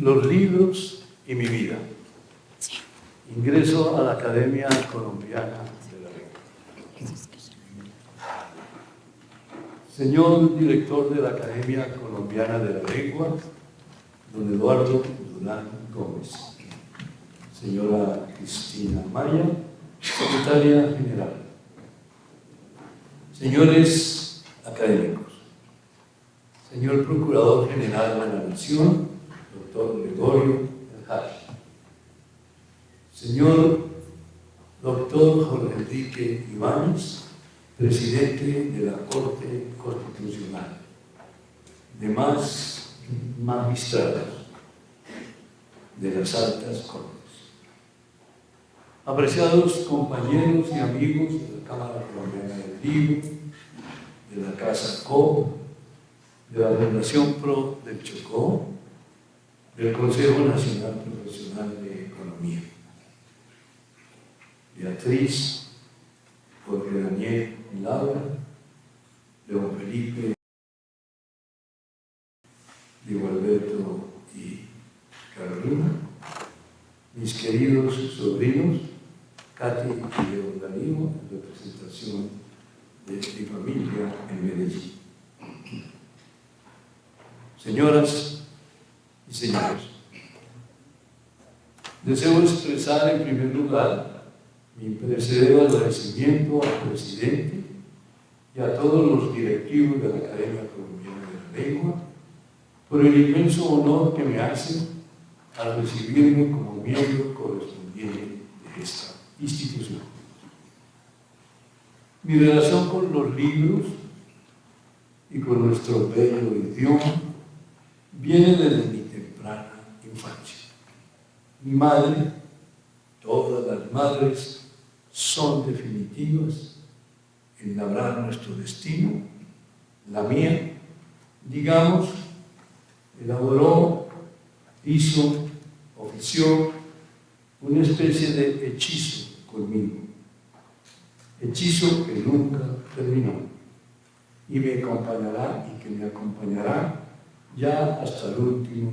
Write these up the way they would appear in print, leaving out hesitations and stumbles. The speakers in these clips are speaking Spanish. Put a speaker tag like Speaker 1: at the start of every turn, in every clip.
Speaker 1: los libros y mi vida. Ingreso a la Academia Colombiana de la Lengua. Señor director de la Academia Colombiana de la Lengua, don Eduardo Durán Gómez. Señora Cristina Maya, secretaria general. Señores académicos. Señor Procurador General de la Nación, doctor Gregorio Hart. Señor doctor Jorge Enrique Ibáñez, presidente de la Corte Constitucional. Demás magistrados de las altas cortes. Apreciados compañeros y amigos de la Cámara Colombiana del Libro, de la Casa CO, de la Fundación Pro del Chocó, del Consejo Nacional Profesional de Economía. Beatriz, Jorge Daniel y Laura, León Felipe, Diego Alberto y Carolina, mis queridos sobrinos, Katy y León Danilo, en representación de mi familia en Medellín. Señoras y señores, deseo expresar en primer lugar mi imperecedero agradecimiento al presidente y a todos los directivos de la Academia Colombiana de la Lengua por el inmenso honor que me hacen al recibirme como miembro correspondiente de esta institución. Mi relación con los libros y con nuestro bello idioma viene desde mi temprana infancia. Mi madre, todas las madres, son definitivas en labrar nuestro destino. La mía, digamos, elaboró, hizo, ofició una especie de hechizo conmigo. Hechizo que nunca terminó y me acompañará y que me acompañará ya hasta el último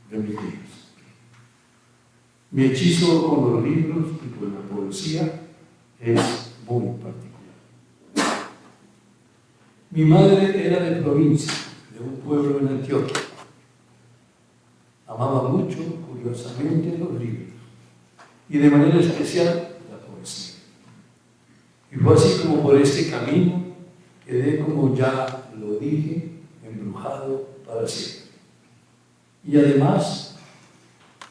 Speaker 1: de mis días. Mi hechizo con los libros y con la poesía es muy particular. Mi madre era de provincia, de un pueblo en Antioquia. Amaba mucho, curiosamente, los libros y de manera especial la poesía. Y fue así como por este camino quedé, como ya lo dije, embrujado para siempre. Y además,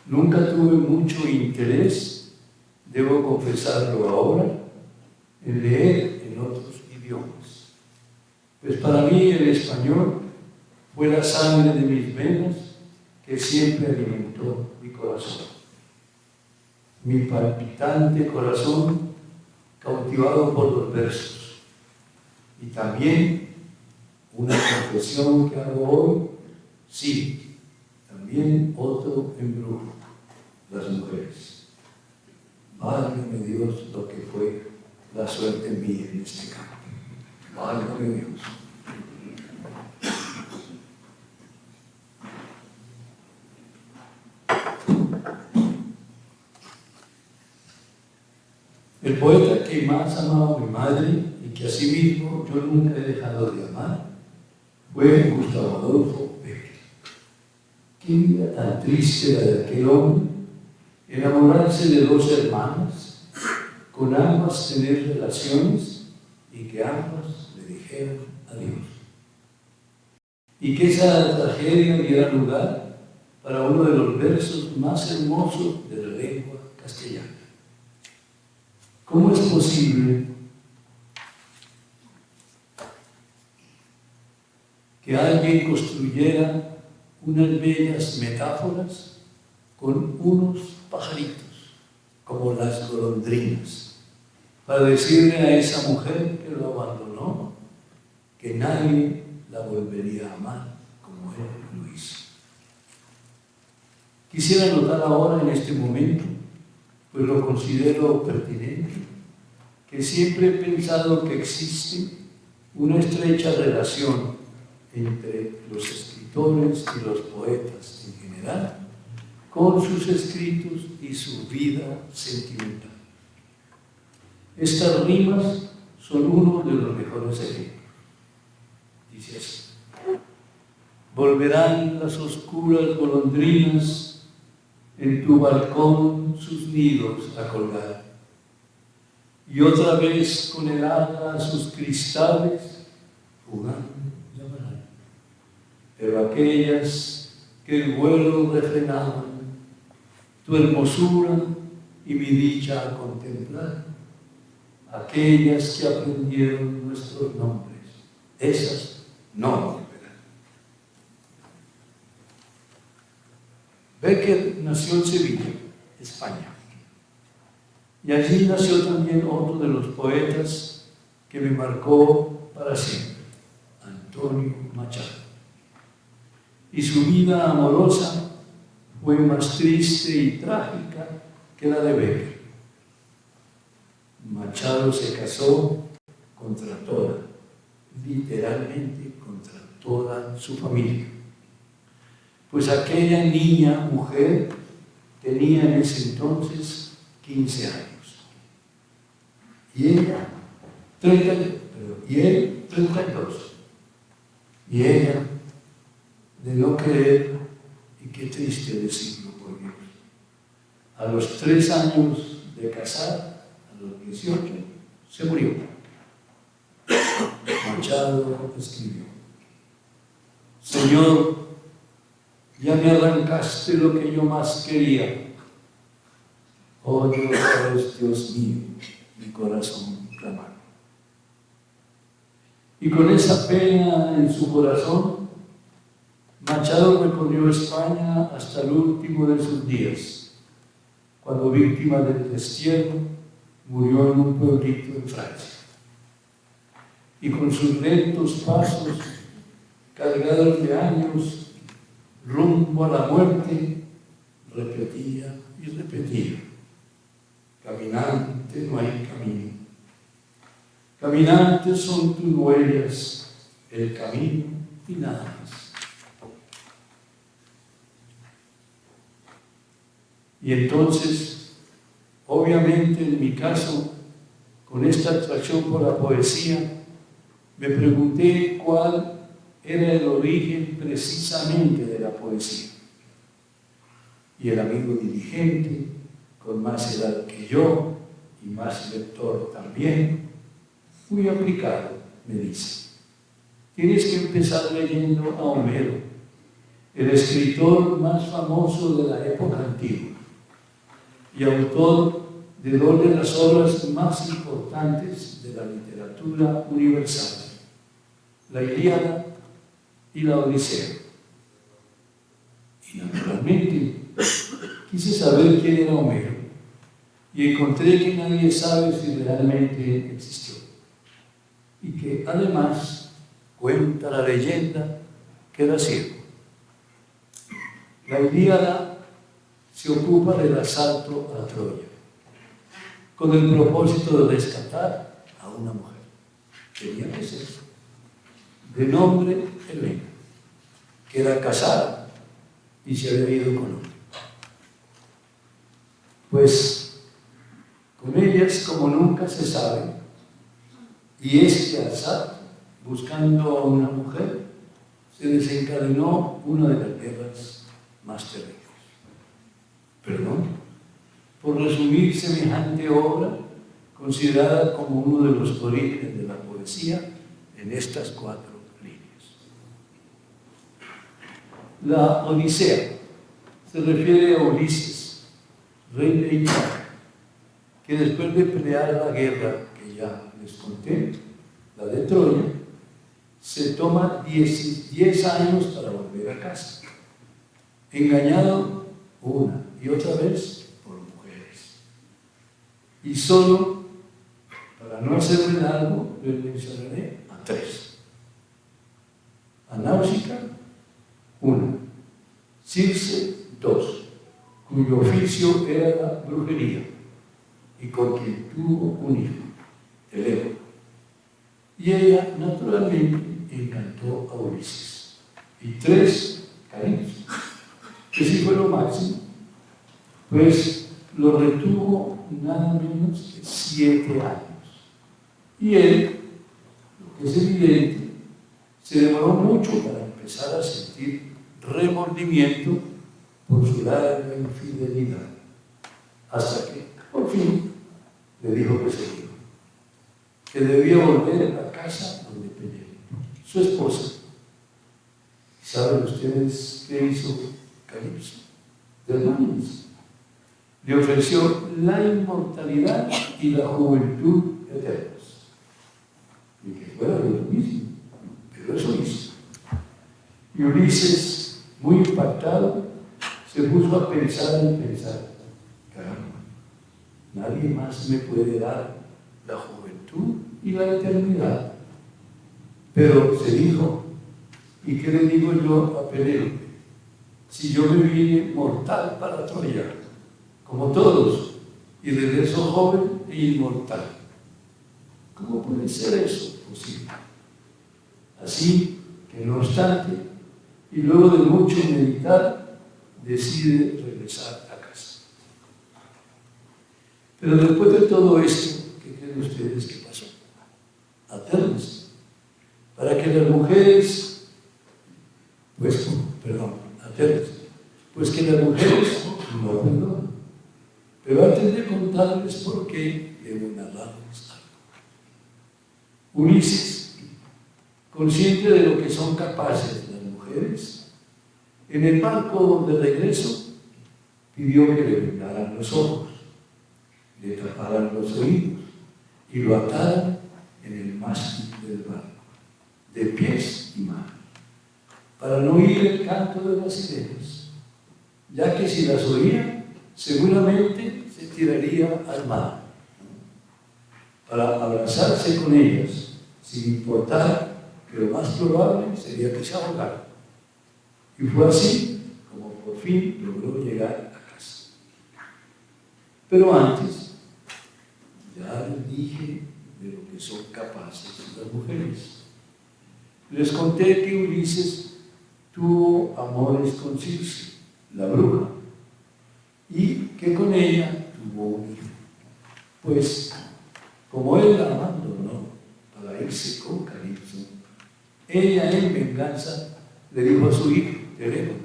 Speaker 1: nunca tuve mucho interés, debo confesarlo ahora, en leer en otros idiomas. Pues para mí el español fue la sangre de mis venas que siempre alimentó mi corazón. Mi palpitante corazón cautivado por los versos. Y también una confesión que hago hoy, sí, también otro embrujo, las mujeres. Válgame Dios lo que fue la suerte mía en este campo. Válgame Dios. El poeta que más amaba a mi madre y que asimismo yo nunca he dejado de amar fue Gustavo Adolfo Bécquer. Qué vida tan triste la de aquel hombre, enamorarse de dos hermanas, con ambas tener relaciones y que ambas le dijeran adiós. Y que esa tragedia diera lugar para uno de los versos más hermosos de la lengua castellana. ¿Cómo es posible que alguien construyera unas bellas metáforas con unos pajaritos, como las golondrinas, para decirle a esa mujer que lo abandonó que nadie la volvería a amar como él lo hizo? Quisiera notar ahora, en este momento, pues lo considero pertinente, que siempre he pensado que existe una estrecha relación entre los escritores y los poetas en general con sus escritos y su vida sentimental. Estas rimas son uno de los mejores ejemplos. Dice así: volverán las oscuras golondrinas en tu balcón sus nidos a colgar, y otra vez con el ala sus cristales jugando llamarán. Pero aquellas que el vuelo refrenaban, tu hermosura y mi dicha a contemplar, aquellas que aprendieron nuestros nombres, esas no volverán. Bécquer nació en Sevilla, España. Y allí nació también otro de los poetas que me marcó para siempre, Antonio Machado. Y su vida amorosa fue más triste y trágica que la de Bécquer. Machado se casó contra toda, literalmente contra toda su familia. Pues aquella niña, mujer, tenía en ese entonces 15 años. Y ella, 32. Y ella, de no querer, y qué triste decirlo por Dios, a los 3 años de casar, a los 18, se murió. Machado escribió: Señor, ya me arrancaste lo que yo más quería. Oh Dios mío, mi corazón clamaba. Y con esa pena en su corazón, Machado recorrió España hasta el último de sus días, cuando, víctima del destierro, murió en un pueblito en Francia. Y con sus lentos pasos, cargados de años, rumbo a la muerte, repetía y repetía: caminante no hay camino, caminantes son tus huellas, el camino y nada más. Y entonces, obviamente en mi caso, con esta atracción por la poesía, me pregunté cuál era el origen precisamente de la poesía. Y el amigo diligente, con más edad que yo y más lector también, muy aplicado, me dice: tienes que empezar leyendo a Homero, el escritor más famoso de la época antigua y autor de 2 de las obras más importantes de la literatura universal, la Ilíada y la Odisea. Y naturalmente quise saber quién era Homero, y encontré que nadie sabe si realmente existió, y que además cuenta la leyenda que era ciego. La Ilíada se ocupa del asalto a Troya, con el propósito de rescatar a una mujer, tenía que ser, de nombre Helena, que era casada y se había ido con otro. Pues con ellas, como nunca se sabe, y este asalto, buscando a una mujer, se desencadenó una de las guerras más terribles. Perdón por resumir semejante obra, considerada como uno de los orígenes de la poesía, en estas 4 líneas. La Odisea se refiere a Ulises, rey de Italia, que después de pelear la guerra que ya les conté, la de Troya, se toma 10 años para volver a casa, engañado una y otra vez por mujeres. Y solo, para no hacerme largo, les mencionaré a 3. A Náusica, 1. Circe, 2, cuyo oficio era la brujería y con quien tuvo un hijo, Teleo. Y ella, naturalmente, encantó a Ulises. Y 3, Calypso, que sí fue lo máximo, pues lo retuvo nada menos que 7 años. Y él, lo que es evidente, se demoró mucho para empezar a sentir remordimiento por su larga infidelidad, hasta que por fin le dijo que se iba, que debía volver a la casa donde Penélope, su esposa. ¿Saben ustedes qué hizo Calipso? Hermanos, le ofreció la inmortalidad y la juventud eternas. Y que fuera de lo mismo, pero eso hizo. Y Ulises, muy impactado, se puso a pensar, caramba, nadie más me puede dar la juventud y la eternidad. Pero se dijo, ¿y qué le digo yo a Penélope? Si yo me vine mortal para Troya, como todos, y regreso joven e inmortal, ¿cómo puede ser eso posible? Así que no obstante, y luego de mucho meditar, decide regresar a casa. Pero después de todo esto, ¿qué creen ustedes que pasó? Aternos. Para que las mujeres, aternos. Pues que las mujeres no perdonan. Pero antes de contarles por qué, debo narrarles algo. Ulises, consciente de lo que son capaces las mujeres, en el barco de regreso pidió que le vendaran los ojos, le taparan los oídos y lo ataran en el mástil del barco, de pies y manos, para no oír el canto de las sirenas, ya que si las oía, seguramente se tiraría al mar, para abrazarse con ellas, sin importar que lo más probable sería que se ahogara. Y fue así como por fin logró llegar a casa. Pero antes, ya les dije de lo que son capaces las mujeres. Les conté que Ulises tuvo amores con Circe, la bruja, y que con ella tuvo un hijo. Pues, como él la abandonó para irse con Calipso, ella en venganza le dijo a su hijo, Teléfono,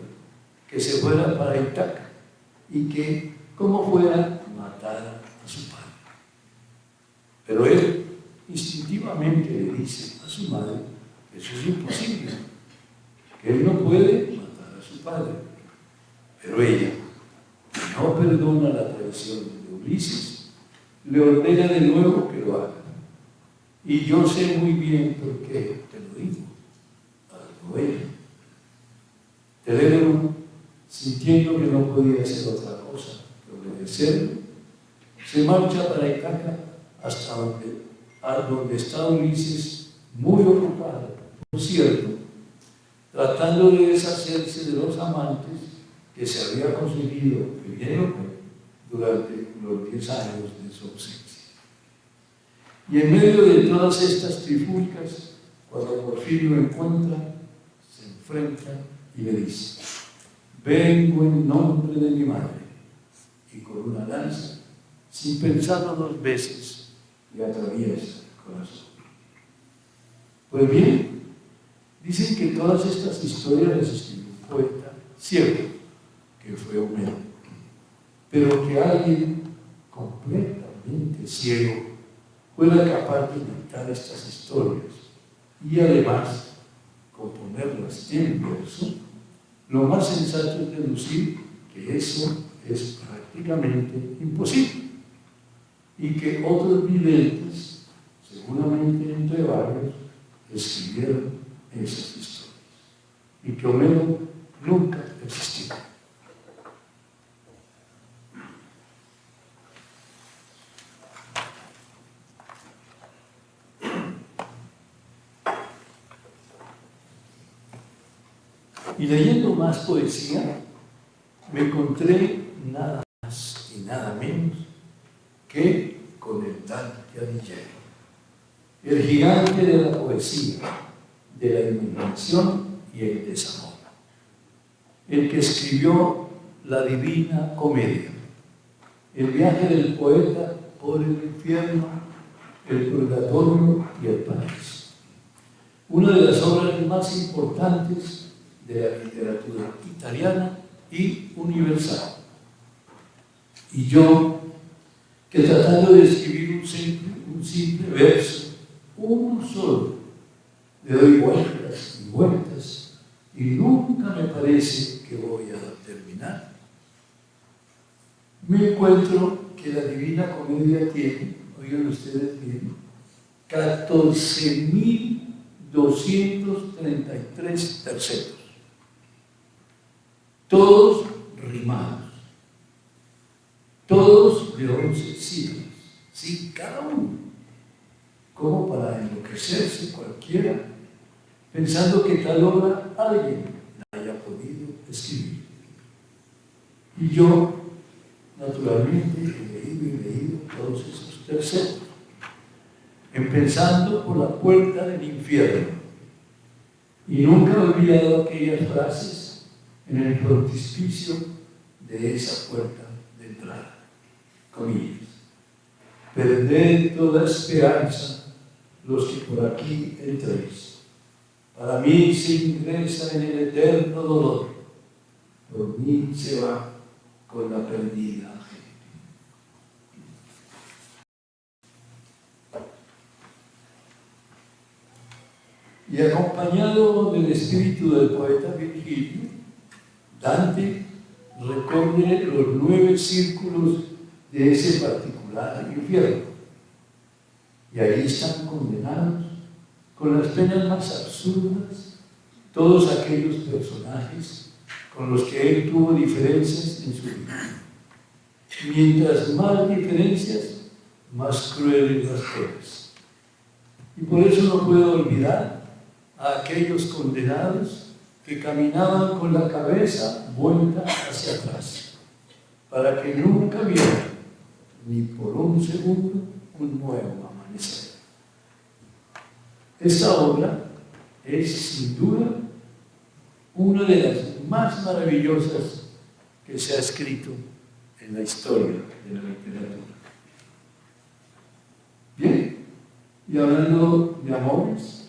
Speaker 1: que se fuera para Ítaca y que, como fuera, matara a su padre. Pero él instintivamente le dice a su madre que eso es imposible, que él no puede matar a su padre. Pero ella, que no perdona la traición de Ulises, le ordena de nuevo que lo haga. Y yo sé muy bien por qué te lo digo. Algo ella. Teléfono, sintiendo que no podía hacer otra cosa que obedecerle, se marcha para Ítaca hasta donde está Ulises, muy ocupado, por cierto, tratando de deshacerse de los amantes que se había conseguido Penélope durante los 10 años de su ausencia. Y en medio de todas estas trifulcas, cuando por fin lo encuentra, se enfrenta y le dice: vengo en nombre de mi madre. Y con una lanza, sin pensarlo 2 veces, le atraviesa el corazón. Pues bien, dicen que todas estas historias las escribió un poeta, cierto, que fue Homero, pero que alguien completamente ciego fuera capaz de dictar estas historias y además componerlas en verso, lo más sensato es deducir que eso es prácticamente imposible y que otros videntes, seguramente entre varios, escribieron esas historias y que Homero nunca existió. Y leyendo más poesía, me encontré nada más y nada menos que con el Dante Alighieri, el gigante de la poesía, de la imaginación y el desamor, el que escribió la Divina Comedia, el viaje del poeta por el infierno, el purgatorio y el paraíso. Una de las obras más importantes de la literatura italiana y universal. Y yo, que tratando de escribir un simple verso, uno solo, le doy vueltas y vueltas y nunca me parece que voy a terminar. Me encuentro que la Divina Comedia tiene, oigan ustedes bien, 14.233 tercetos, todos rimados, todos de 11 sílabas, sí, cada uno, como para enloquecerse cualquiera, pensando que tal obra alguien la haya podido escribir. Y yo, naturalmente, he leído todos esos tercetos, empezando por la puerta del infierno. Y nunca he olvidado aquellas frases en el frontispicio de esa puerta de entrada. Comillas. Perded toda esperanza los que por aquí entréis. Para mí se ingresa en el eterno dolor. Por mí se va con la perdida gente. Y acompañado del espíritu del poeta Virgilio, Dante recorre los 9 círculos de ese particular infierno. Y ahí están condenados con las penas más absurdas todos aquellos personajes con los que él tuvo diferencias en su vida. Mientras más diferencias, más crueles las penas. Y por eso no puedo olvidar a aquellos condenados que caminaban con la cabeza vuelta hacia atrás, para que nunca vieran, ni por un segundo, un nuevo amanecer. Esta obra es, sin duda, una de las más maravillosas que se ha escrito en la historia de la literatura. Bien, y hablando de amores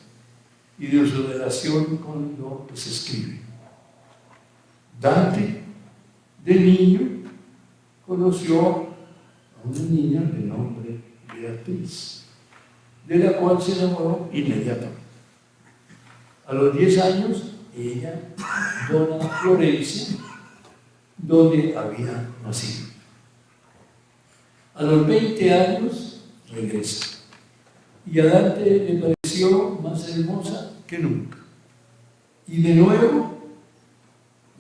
Speaker 1: y de su relación con lo que se escribe. Dante, de niño, conoció a una niña de nombre Beatriz, de la cual se enamoró inmediatamente. A los 10 años, ella dona Florencia, donde había nacido. A los 20 años, regresa. Y a Dante le pareció más hermosa que nunca. Y de nuevo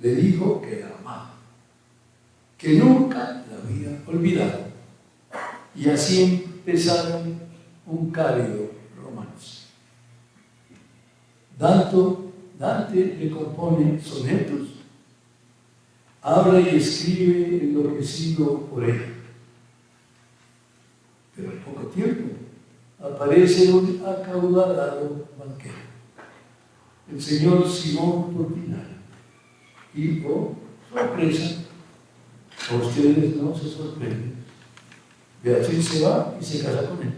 Speaker 1: le dijo que la amaba, que nunca la había olvidado. Y así empezaron un cálido romance. Dante le compone sonetos, habla y escribe enloquecido por ella. Pero en poco tiempo aparece un acaudalado banquero, el señor Simón Portinari. Y, oh, sorpresa, a ustedes no se sorprenden, Beatriz se va y se casa con él,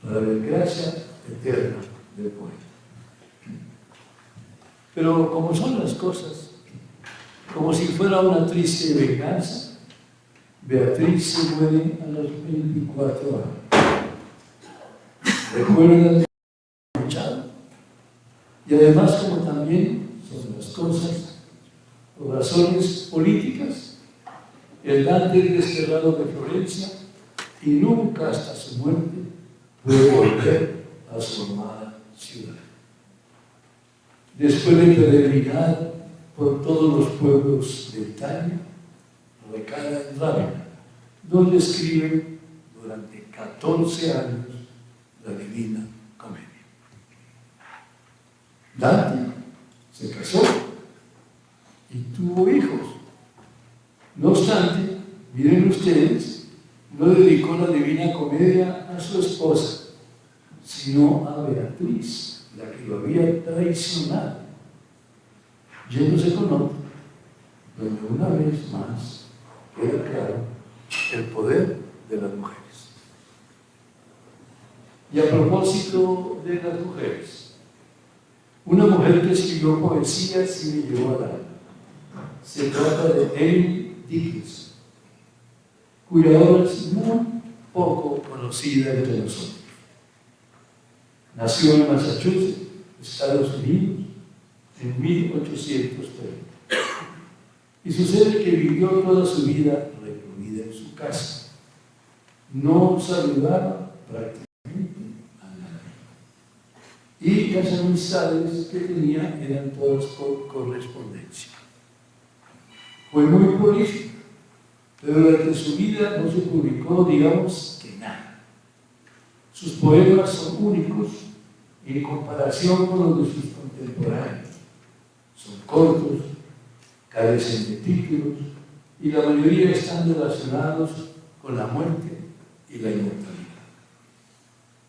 Speaker 1: para la desgracia eterna del poeta. Pero como son las cosas, como si fuera una triste venganza, Beatriz se muere a los 24 años. Recuerda de luchado. Y además, como también son las cosas, por razones políticas, el Dante es desterrado de Florencia y nunca hasta su muerte puede volver a su amada ciudad. Después de peregrinar por todos los pueblos de Italia, recala en Rávena, donde escribe durante 14 años la Divina Comedia. Dante se casó y tuvo hijos. No obstante, miren ustedes, no dedicó la Divina Comedia a su esposa, sino a Beatriz, la que lo había traicionado, yéndose con otro, donde una vez más queda claro el poder de las mujeres. Y a propósito de las mujeres, una mujer que escribió poesías y me llevó al alma. Se trata de Emily Dickinson, cuya obra es muy poco conocida entre nosotros. Nació en Massachusetts, Estados Unidos, en 1830. Y sucede que vivió toda su vida recluida en su casa. No saludaba prácticamente a nadie. Y las amistades que tenía eran todas por correspondencia. Fue muy prolífica, pero durante su vida no se publicó, digamos, que nada. Sus poemas son únicos en comparación con los de sus contemporáneos. Son cortos, carecen de títulos y la mayoría están relacionados con la muerte y la inmortalidad.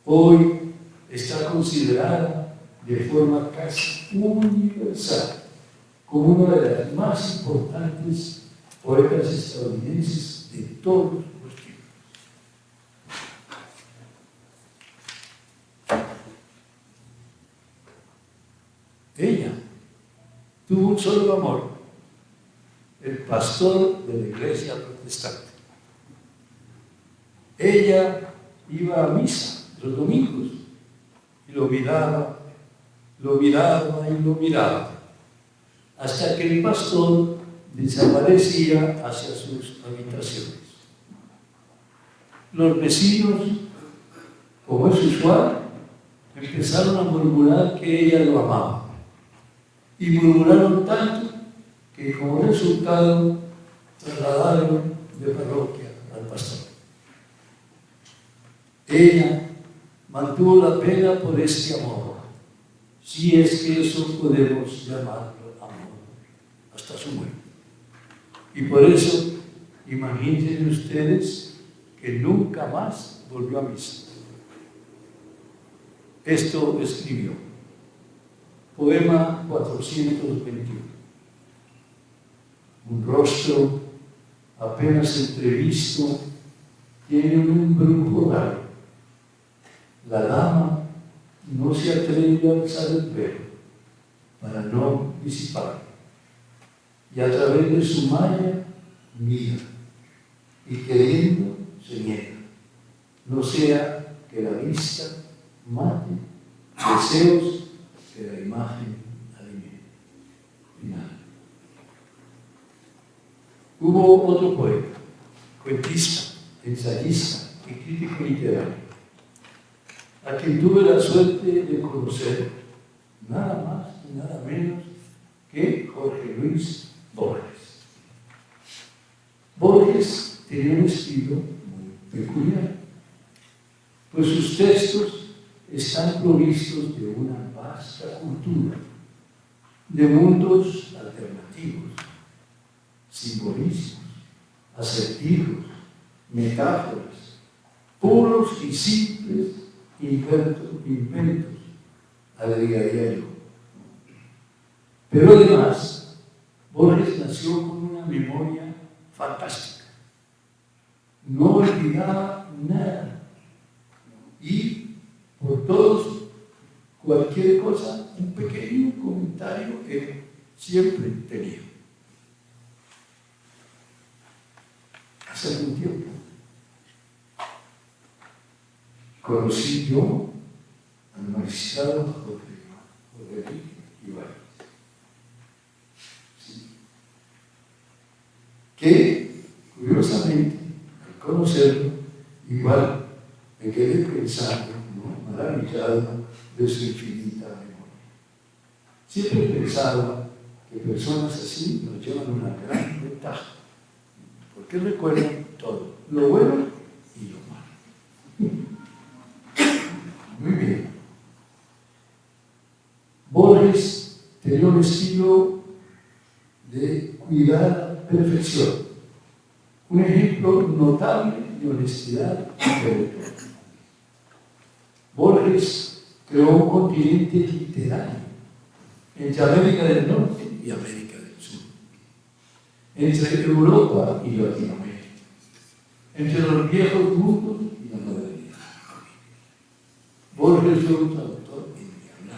Speaker 1: Hoy está considerada de forma casi universal como una de las más importantes poetas estadounidenses de todos los tiempos. Ella tuvo un solo amor, el pastor de la iglesia protestante. Ella iba a misa los domingos y lo miraba y lo miraba, hasta que el pastor desaparecía hacia sus habitaciones. Los vecinos, como es usual, empezaron a murmurar que ella lo amaba. Y murmuraron tanto que como resultado trasladaron de parroquia al pastor. Ella mantuvo la pena por este amor, si es que eso podemos llamarlo amor, hasta su muerte. Y por eso, imaginen ustedes que nunca más volvió a misa. Esto escribió. Poema 421. Un rostro apenas entrevisto tiene un embrujo raro. La dama no se atreve a alzar el velo para no disiparlo. Y a través de su malla mira y queriendo se niega. No sea que la vista mate deseos que la imagen alimente. Final. Hubo otro poeta, cuentista, ensayista y crítico literario, a quien tuve la suerte de conocer, nada más y nada menos que Jorge Luis Borges. Borges tenía un estilo muy peculiar, pues sus textos están provistos de una vasta cultura, de mundos alternativos, simbolismos, acertijos, metáforas, puros y simples inventos, agregaría yo. Pero además, Borges nació con una memoria fantástica. No olvidaba nada. Y por todos, cualquier cosa, un pequeño comentario que siempre tenía. Hace algún tiempo conocí yo al magistrado Jorge Enrique Ibáñez, ¿sí? Que curiosamente al conocerlo igual me quedé pensando, ¿no?, maravillado de su infinita memoria. Siempre he pensado que personas así nos llevan una gran ventaja, porque recuerdan todo, lo bueno y lo malo. Muy bien. Borges tenía un estilo de cuidar la perfección, un ejemplo notable de honestidad intelectual. Borges creó un continente literario entre América del Norte y América del Sur, entre Europa y Latinoamérica. entre los viejos mundos y la modernidad. Borges fue un traductor envidiable.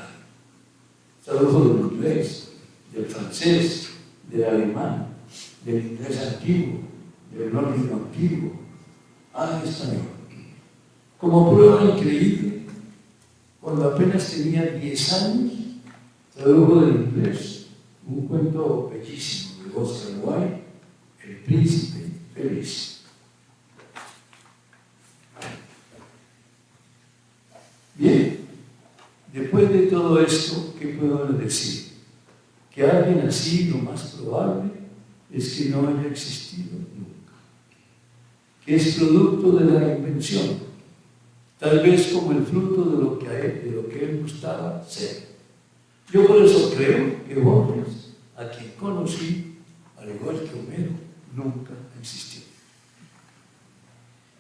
Speaker 1: Tradujo del inglés, del francés, del alemán, del inglés antiguo, del nórdico antiguo, al español. Como prueba increíble, cuando apenas tenía 10 años, tradujo del inglés un cuento bellísimo de Oscar Wilde, El príncipe feliz. Bien, después de todo esto, ¿qué puedo decir? Que alguien así, lo más probable es que no haya existido nunca, que es producto de la invención, tal vez como el fruto de lo que él gustaba ser. Yo por eso creo que Borges, a quien conocí, al igual que Homero, nunca existió.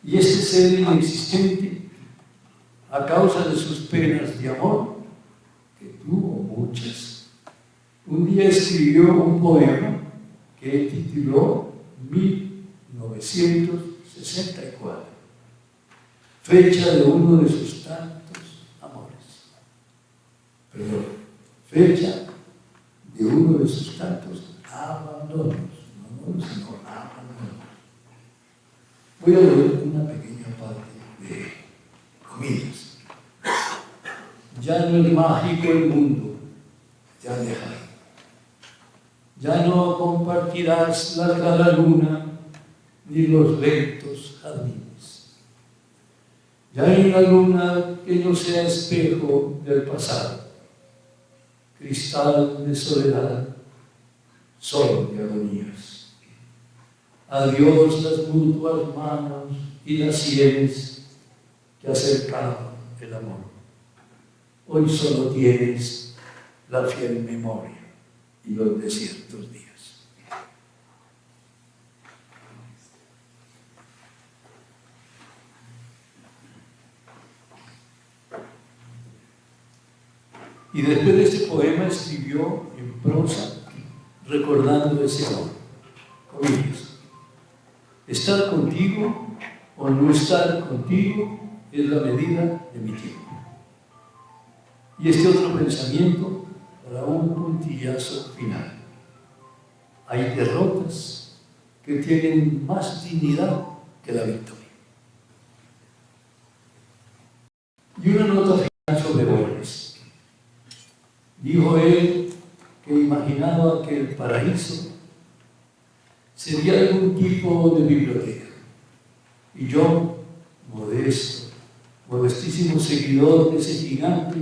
Speaker 1: Y este ser inexistente, a causa de sus penas de amor, que tuvo muchas, un día escribió un poema que tituló 1964, fecha de uno de sus tantos amores. Perdón, fecha de uno de sus tantos abandonos, no amores, sino abandonos. Voy a leer una pequeña parte de comillas. Ya no es mágico el mundo, ya deja. Ya no compartirás la clara luna ni los lentos jardines. Ya hay una luna que no sea espejo del pasado, cristal de soledad, sol de agonías. Adiós las mutuas manos y las sienes que acercaban el amor. Hoy solo tienes la fiel memoria y los desiertos días. Y después de este poema escribió en prosa, recordando ese amor. Comillas. Estar contigo o no estar contigo es la medida de mi tiempo. Y este otro pensamiento para un puntillazo final. Hay derrotas que tienen más dignidad que la victoria. Y una nota final sobre Borges. Dijo él que imaginaba que el paraíso sería algún tipo de biblioteca. Y yo, modestísimo seguidor de ese gigante,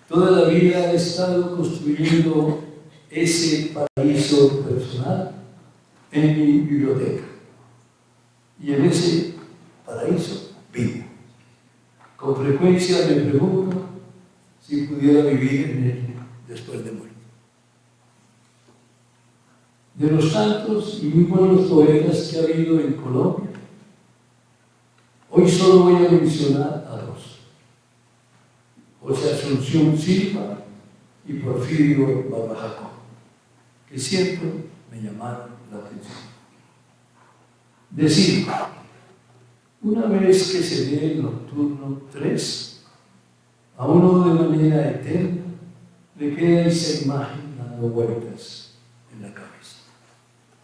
Speaker 1: toda la vida he estado construyendo ese paraíso personal en mi biblioteca. Y en ese paraíso vivo. Con frecuencia me pregunto si pudiera vivir en él después de morir. De los tantos y muy buenos poetas que ha habido en Colombia, hoy solo voy a mencionar a dos: José Asunción Silva y Porfirio Barba, que siempre me llamaron la atención. Decir, una vez que se lee el nocturno 3, a uno de manera eterna le queda esa imagen dando vueltas en la cabeza.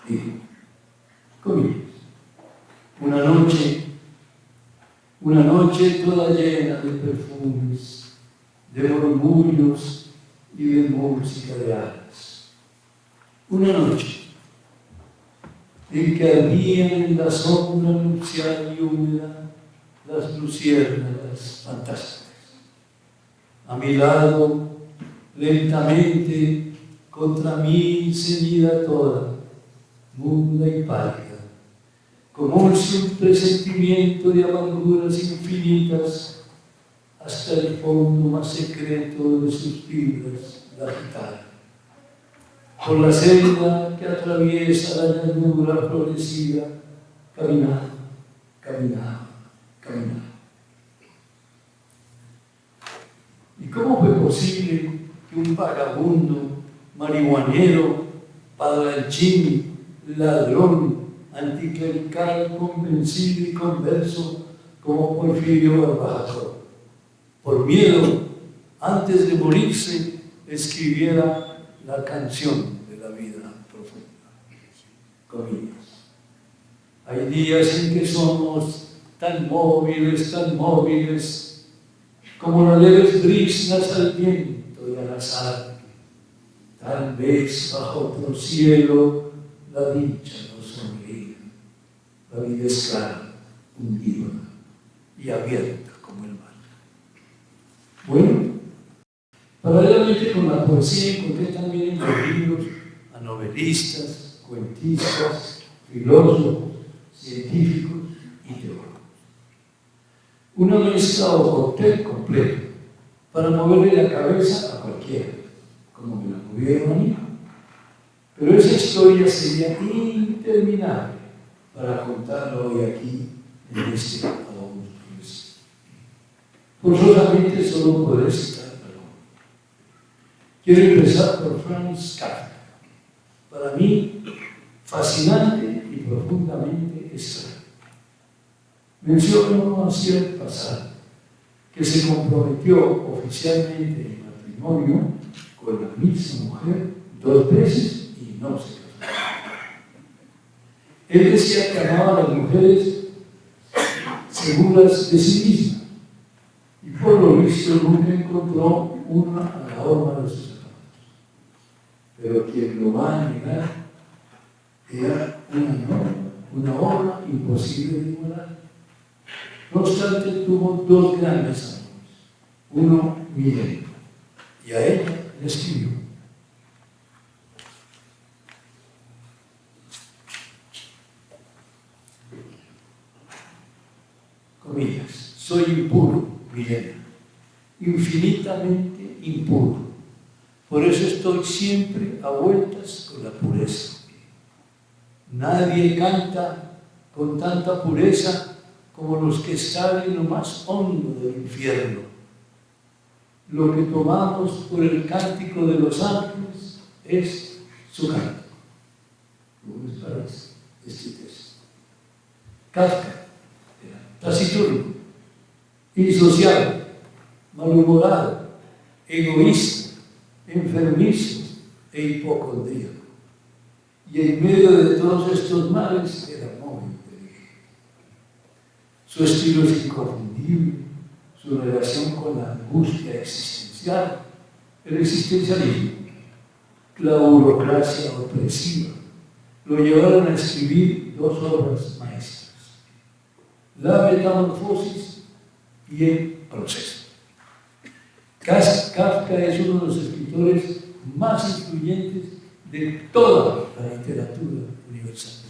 Speaker 1: Digo, comillas, una noche toda llena de perfumes, de murmullos y de música de alas. Una noche en que ardían en la sombra nupcial y húmeda las luciérnagas fantásticas. A mi lado, lentamente, contra mí ceñida toda, muda y pálida, como un presentimiento de amarguras infinitas, hasta el fondo más secreto de sus fibras la agitaron. Por la senda que atraviesa la llanura florecida, caminaba. ¿Y cómo fue posible que un vagabundo, marihuanero, padrachín, ladrón, anticlerical, convencido y converso como Porfirio Barbajato. Por miedo, antes de morirse, escribiera la canción de la vida profunda. Comillas. Hay días en que somos tan móviles, como las leves brisas al viento y al azar. Tal vez bajo otro cielo la dicha nos sonríe. La vida es clara, hundida y abierta como el mar. Bueno, paralelamente con la poesía encontré también en los libros a novelistas, cuentistas, filósofos, científicos y teólogos. Una mezcla o cóctel completo para moverle la cabeza a cualquiera, como me la movieron a mí. Pero esa historia sería interminable para contarla hoy aquí en este Augustus. Forzosamente solo podré citar algo. Quiero empezar por Franz Kafka. Para mí, fascinante y profundamente extraño. Menciono así el pasado, que se comprometió oficialmente en matrimonio con la misma mujer 2 veces y no se casó. Él decía que amaba a las mujeres seguras de sí misma y por lo visto nunca encontró una a la horma de sus zapatos. Pero quien lo va a negar era una obra imposible de igualar. No obstante, tuvo 2 grandes amores. Uno, Milena, y a ella le escribió. Comillas, soy impuro, Milena, infinitamente impuro. Por eso estoy siempre a vueltas con la pureza. Nadie canta con tanta pureza como los que están en lo más hondo del infierno. Lo que tomamos por el cántico de los ángeles es su canto. ¿Cómo les parece este texto? Kafka era taciturno, insociable, malhumorado, egoísta, enfermizo e hipocondríaco. Y en medio de todos estos males era muy inteligente. Su estilo es inconfundible, su relación con la angustia existencial, el existencialismo, la burocracia opresiva, lo llevaron a escribir 2 obras maestras: La Metamorfosis y El Proceso. Kafka es uno de los escritores más influyentes de toda la literatura universal.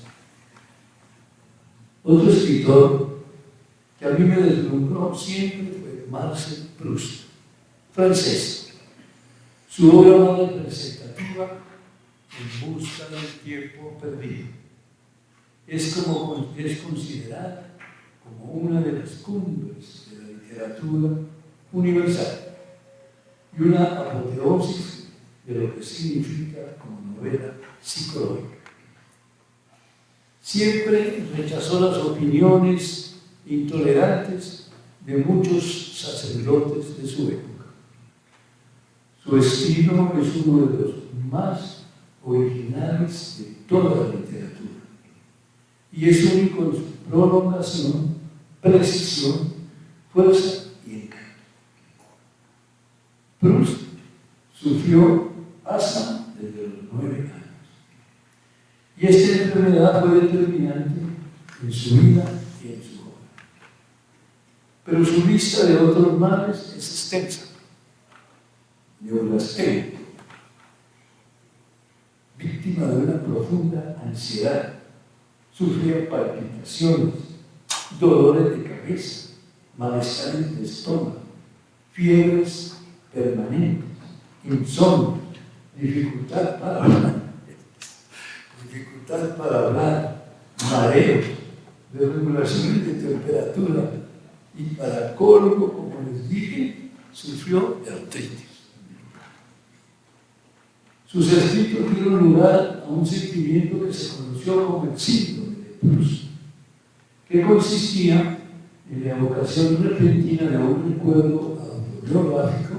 Speaker 1: Otro escritor que a mí me deslumbró siempre fue Marcel Proust, francés. Su obra más representativa, En busca del tiempo perdido, es considerada como una de las cumbres de la literatura universal y una apoteosis de lo que significa como novela psicológica. Siempre rechazó las opiniones intolerantes de muchos sacerdotes de su época. Su estilo es uno de los más originales de toda la literatura y es único en su prolongación, precisión, fuerza y encanto. Proust sufrió asma desde los 9 años y esta enfermedad fue determinante en su vida y en su obra. Pero su lista de otros males es extensa. Neurastenia, víctima de una profunda ansiedad, sufría palpitaciones, dolores de cabeza, malestares de estómago, fiebres permanentes, insomnio, dificultad para hablar, mareos, desregulaciones de temperatura y para colmo, como les dije, sufrió de artritis. Sus escritos dieron lugar a un sentimiento que se conoció como el síndrome de Proust, que consistía en la evocación repentina de un recuerdo autobiográfico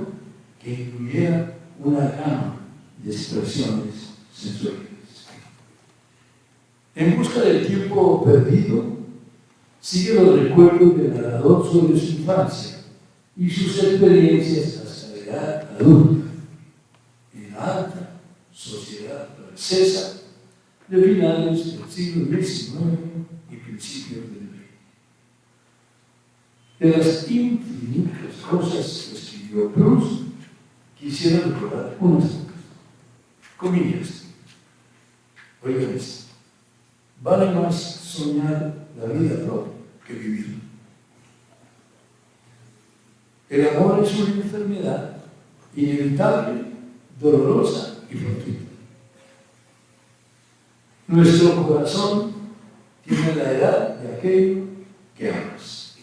Speaker 1: que incluyera una gama de expresiones sensoriales. En busca del tiempo perdido, sigue los recuerdos del narrador sobre su infancia y sus experiencias hasta la edad adulta, en la alta sociedad francesa de finales del siglo XIX y principios del XX. De las infinitas cosas que escribió Proust, quisiera recordar unas pocas. Comillas. Oigan esto. Vale más soñar la vida propia que vivirla. El amor es una enfermedad inevitable, dolorosa y fortuita. Nuestro corazón tiene la edad de aquello que amas.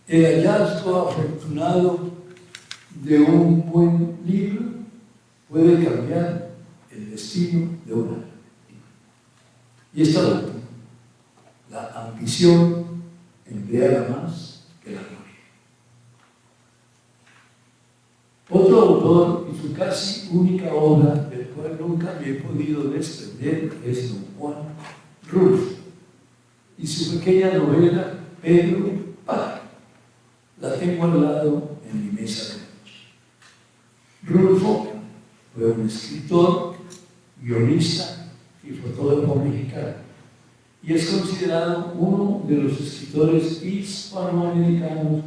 Speaker 1: El hallazgo afortunado de un buen libro puede cambiar el destino de un alma. Y esta última, la ambición embriaga más que la gloria. Otro autor y su casi única obra, del cual nunca me he podido desprender, es don Juan Rulfo y su pequeña novela Pedro Páramo. La tengo al lado en mi mesa de noche. Rulfo fue un escritor, guionista y fotógrafo mexicano y es considerado uno de los escritores hispanoamericanos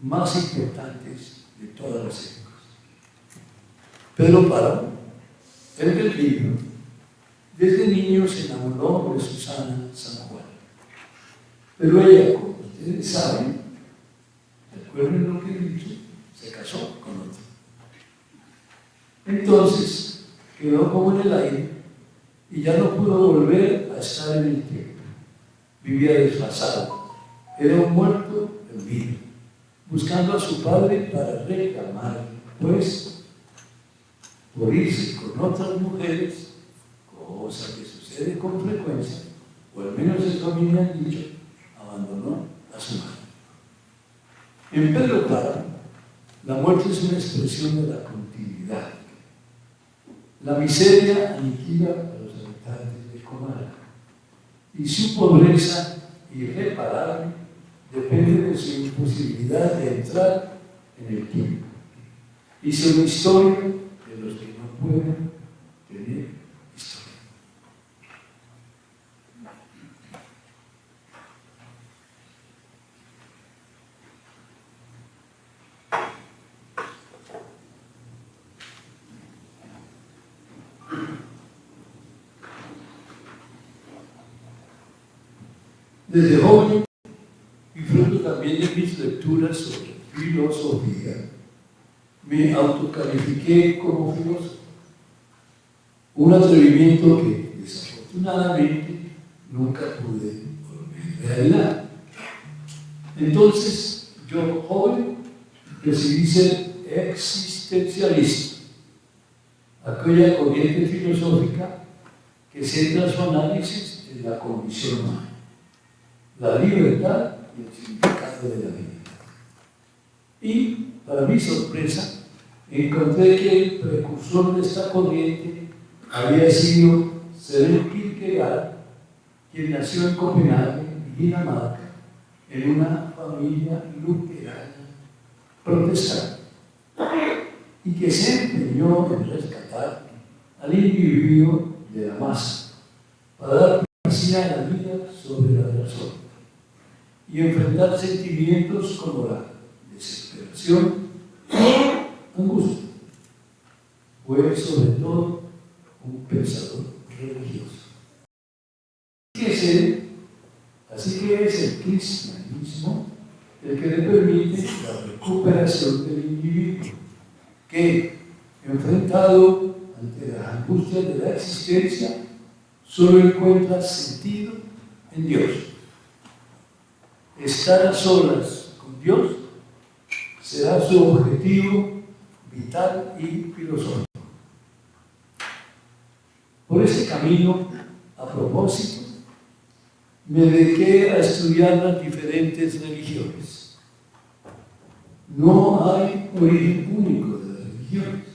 Speaker 1: más importantes de todas las épocas. Pedro Páramo, el del libro, desde niño se enamoró de Susana San Juan, pero ella, como ustedes saben, recuerden lo que he dicho, se casó con otro. Entonces quedó como en el aire y ya no pudo volver a estar en el tiempo. Vivía desfasado, era un muerto en vida, buscando a su padre para reclamar, pues, por irse con otras mujeres, cosa que sucede con frecuencia, o al menos eso a mí me han dicho, abandonó a su madre. En Pedro Páramo, la muerte es una expresión de la continuidad. La miseria aniquila a los habitantes de Comala y su pobreza irreparable depende de su imposibilidad de entrar en el tiempo. Hizo una historia de los que no pueden tener historia. Desde joven, y fruto también de mis lecturas sobre filosofía, me autocalifiqué como filósofo. Un atrevimiento que desafortunadamente nunca pude volver realidad. Entonces, yo joven decidí ser existencialista, aquella corriente filosófica que centra su análisis en la condición humana, la libertad y el significado de la vida. Y, para mi sorpresa, encontré que el precursor de esta corriente había sido Søren Kierkegaard, quien nació en Copenhague, Dinamarca, en una familia luterana protestante, y que se empeñó en rescatar al individuo de la masa para dar primacía a la vida sobre la razón y enfrentar sentimientos como la desesperación y angustia. Fue sobre todo un pensador religioso. Así que es el cristianismo el que le permite la recuperación del individuo, que, enfrentado ante las angustias de la existencia, solo encuentra sentido en Dios. Estar a solas con Dios será su objetivo vital y filosófico. Por este camino A propósito, me dediqué a estudiar las diferentes religiones. No hay origen único de las religiones.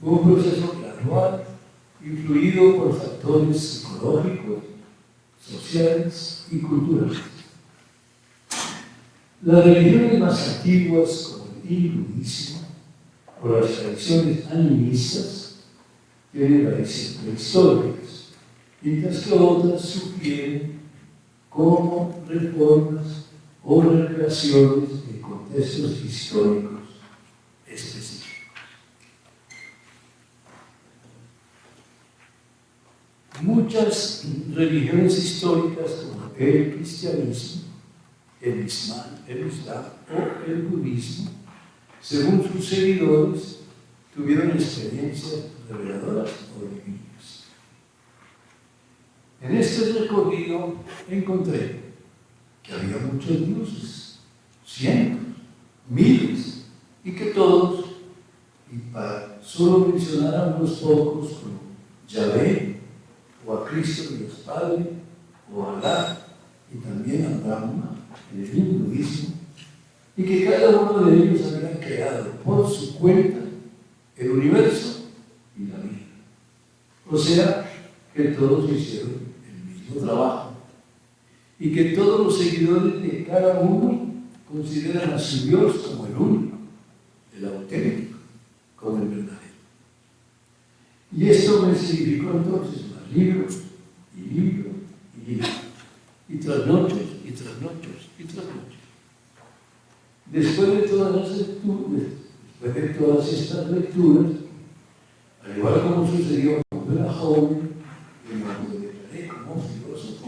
Speaker 1: Fue un proceso gradual, influido por factores psicológicos, sociales y culturales. Las religiones más antiguas, como el hinduismo, o las tradiciones animistas, tienen raíces prehistóricas, mientras que otras sugieren como reformas o recreaciones en contextos históricos específicos. Muchas religiones históricas, como el cristianismo, el islam o el budismo, según sus seguidores, tuvieron experiencias reveladoras o divinas. En este recorrido encontré que había muchos dioses, cientos, miles, y que todos, y para solo mencionar a unos pocos como Yahvé, o a Cristo Dios Padre, o a Alá, y también a Brahma, en el hinduismo, y que cada uno de ellos había creado por su cuenta el universo y la vida. O sea, que todos hicieron el mismo trabajo y que todos los seguidores de cada uno consideran a su Dios como el único, el auténtico, como el verdadero. Y esto me significó entonces más libros y libros y libros, y trasnochos y trasnochos y trasnochos. Después de todas estas lecturas, al igual como sucedió cuando era joven, y me autodeclaré como filósofo,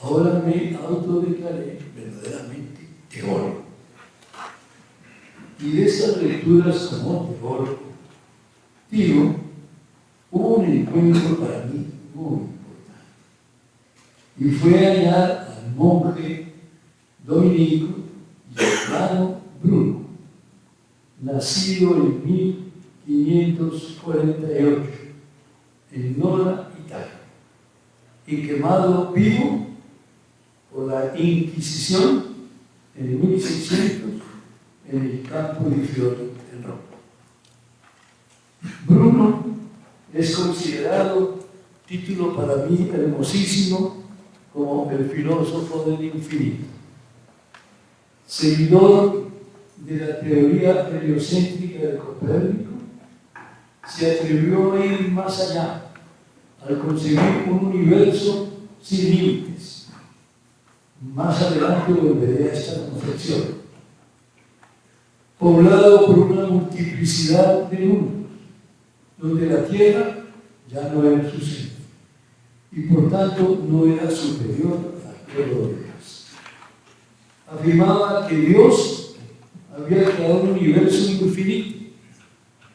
Speaker 1: ahora me autodeclaré verdaderamente teólogo. Y de estas lecturas como teólogo, digo, hubo un encuentro para mí muy importante. Y fue hallar al monje dominico Giordano Bruno, nacido en 1548 en Nola, Italia, y quemado vivo por la Inquisición en 1600 en el campo di Fiori en Roma. Bruno es considerado, título para mí hermosísimo, como el filósofo del infinito. Seguidor de la teoría heliocéntrica de Copérnico, se atrevió a ir más allá, al concebir un universo sin límites. Más adelante volveré a esta concepción. Poblado por una multiplicidad de mundos, donde la Tierra ya no era su centro, y por tanto no era superior al pueblo de Dios. Afirmaba que Dios había creado un universo infinito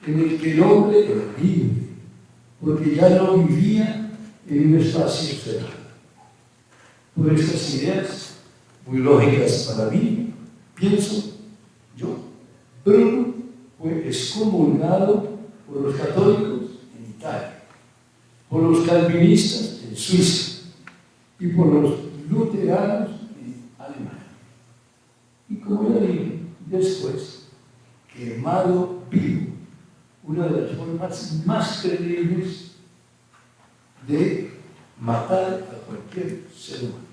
Speaker 1: en el que el hombre era libre, porque ya no vivía en un espacio cerrado. Por estas ideas, muy lógicas para mí, pienso yo, Bruno fue excomulgado por los católicos en Italia, por los calvinistas en Suiza y por los luteranos en Alemania. Y como ya dije, después, quemado vivo, una de las formas más creíbles de matar a cualquier ser humano.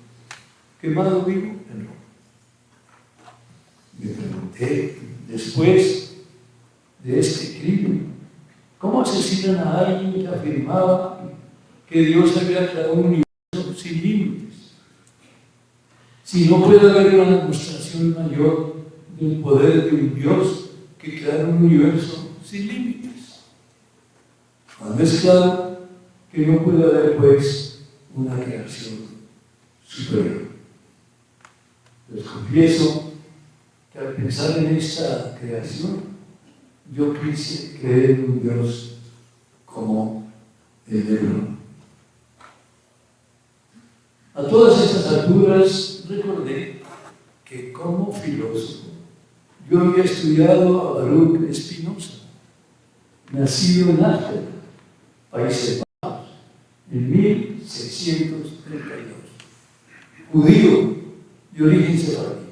Speaker 1: Quemado vivo en Roma. Me pregunté, después de este crimen, ¿cómo asesinan a alguien que afirmaba que Dios había creado un universo sin límites? Si no puede haber una demostración mayor del poder de un Dios que crear un universo sin límites. Cuando es claro que no puede haber, pues, una creación superior. Les confieso que al pensar en esta creación, yo quise creer en un Dios como el de Bruno. A todas estas alturas recordé que como filósofo yo había estudiado a Baruch Spinoza, nacido en Ámsterdam, Países Bajos, en 1632. Judío de origen sefardí.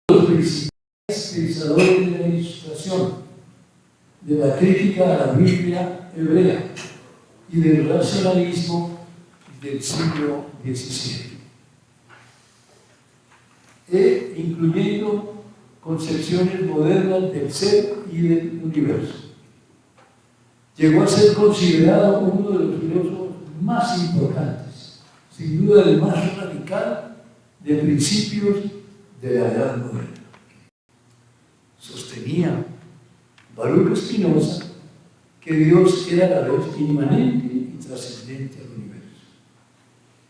Speaker 1: Los principales pensadores de la Ilustración, de la crítica a la Biblia hebrea y del racionalismo del siglo XVII, incluyendo concepciones modernas del ser y del universo. Llegó a ser considerado uno de los filósofos más importantes, sin duda el más radical de principios de la Edad Moderna. Sostenía Baruch Spinoza que Dios era a la vez inmanente y trascendente al universo,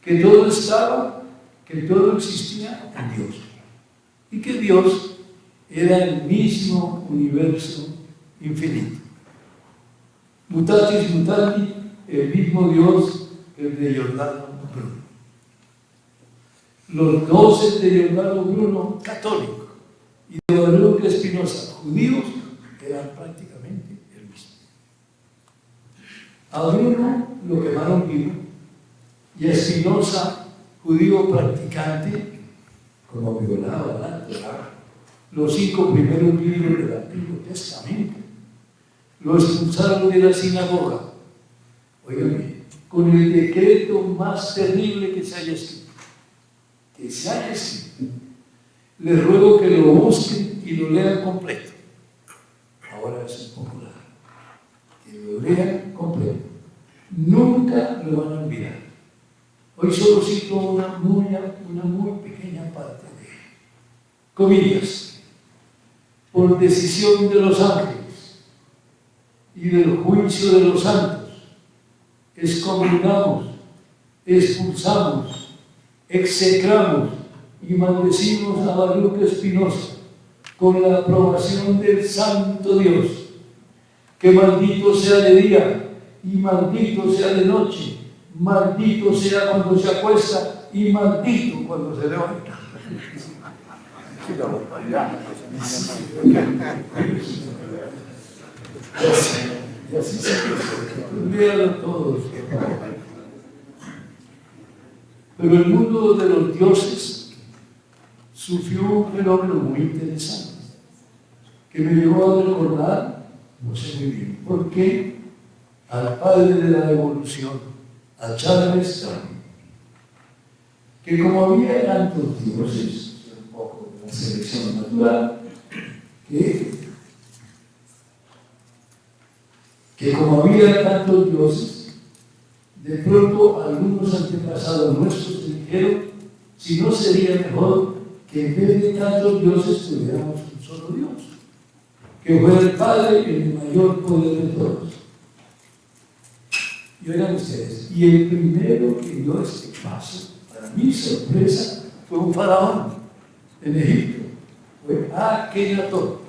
Speaker 1: que todo estaba, que todo existía en Dios, y que Dios era el mismo universo infinito. Mutatis mutandi, el mismo Dios que el de Giordano Bruno. Los 12 de Giordano Bruno, católicos, y de Baruch Spinoza, judíos, eran prácticamente el mismo. A Bruno lo quemaron vivo, y a Spinoza, judío practicante, como violaba la Torá, los 5 primeros libros del Antiguo Testamento, lo expulsaron de la sinagoga, oigan, con el decreto más terrible que se haya escrito. Que se haya escrito. Les ruego que lo busquen y lo lean completo. Ahora es popular. Que lo lean completo. Nunca lo van a olvidar. Hoy solo cito una muy pequeña parte de él. Comillas. Por decisión de los ángeles y del juicio de los santos, excomulgamos, expulsamos, execramos y maldecimos a Baruch Spinoza con la aprobación del Santo Dios, que maldito sea de día y maldito sea de noche, maldito sea cuando se acuesta y maldito cuando se levanta. Y así se olvídalo todos. Pero el mundo de los dioses sufrió un fenómeno muy interesante que me llevó a recordar, no sé muy bien por qué, al padre de la evolución, a Charles Darwin, que como había tantos dioses, un poco de la selección natural, que como había tantos dioses, de pronto algunos antepasados nuestros dijeron, si no sería mejor que en vez de tantos dioses tuviéramos un solo Dios, que fuera el Padre el mayor poder de todos. Y oigan ustedes, y el primero que dio este paso, para mi sorpresa, fue un faraón en Egipto, fue Akenatón,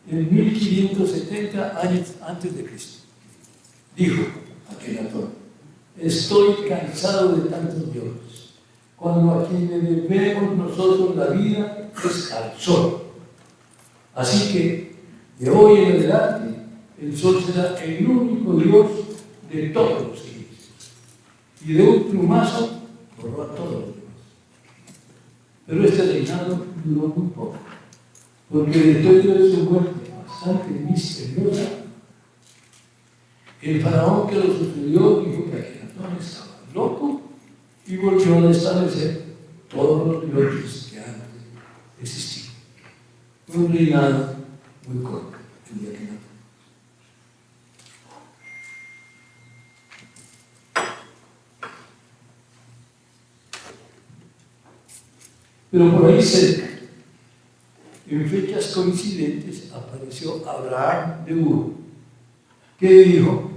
Speaker 1: en 1570 años antes de Cristo. Dijo Akenatón: estoy cansado de tantos dioses, cuando a quien le debemos nosotros la vida es al sol. Así que de hoy en adelante el sol será el único Dios de todos los siglos. Y de un plumazo borró a todos los demás. Pero este reinado duró muy poco, porque después de su muerte bastante misteriosa, el faraón que lo sucedió dijo que Akenatón estaba loco y volvió a establecer todos los dioses que antes existían. Un reinado muy corto, el de Akenatón. Pero por ahí cerca, en fechas coincidentes, apareció Abraham de Ur, que dijo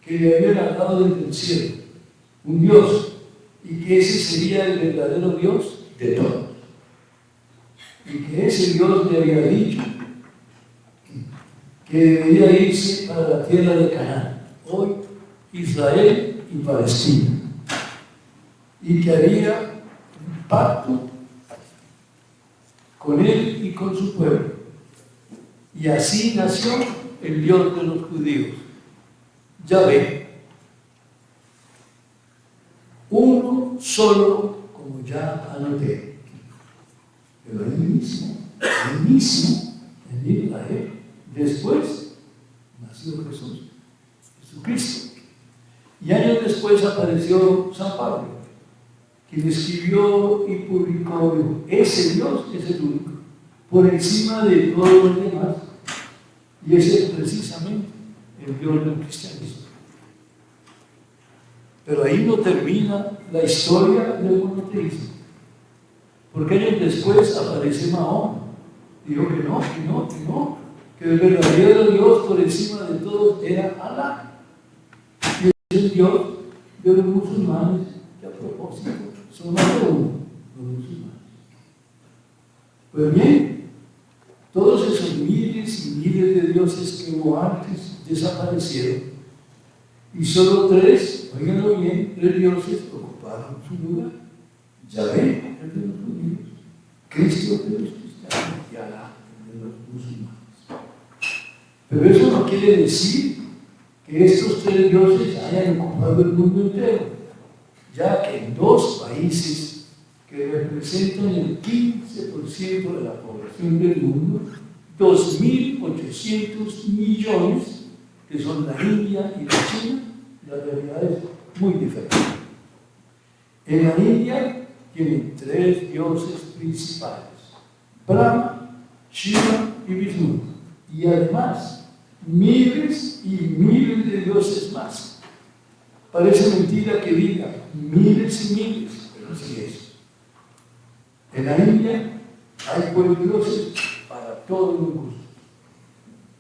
Speaker 1: que le había ganado desde el cielo un Dios y que ese sería el verdadero Dios de todos. Y que ese Dios le había dicho que debería irse para la tierra de Canaán, hoy Israel y Palestina, y que haría un pacto con él y con su pueblo. Y así nació el Dios de los judíos, Yahvé. solo como ya anoté. Pero él mismo, en Israel, después nació Jesús, Jesucristo. Y años después apareció San Pablo, quien escribió y publicó: ese Dios es el único, por encima de todos los demás. Y ese es precisamente el Dios del cristianismo. Pero ahí no termina la historia del monoteísmo. Porque años después aparece Mahoma. Dijo que no, que el verdadero Dios por encima de todos era Alá. Y es el Dios de los musulmanes, que a propósito son más de uno, los musulmanes. Pues bien, todos esos miles y miles de dioses que hubo antes desaparecieron. Y solo tres, oíganlo bien, tres dioses ocuparon su lugar. Yahvé, el de los judíos, Cristo, el de los cristianos, y Alá, el de los musulmanes. Pero eso no quiere decir que estos tres dioses hayan ocupado el mundo entero, ya que en dos países que representan el 15% de la población del mundo, 2.800 millones, que son la India y la China, la realidad es muy diferente. En la India tienen tres dioses principales: Brahma, Shiva y Vishnu, y además miles y miles de dioses más. Parece mentira que diga miles y miles, pero así es. En la India hay pues dioses para todos los gustos.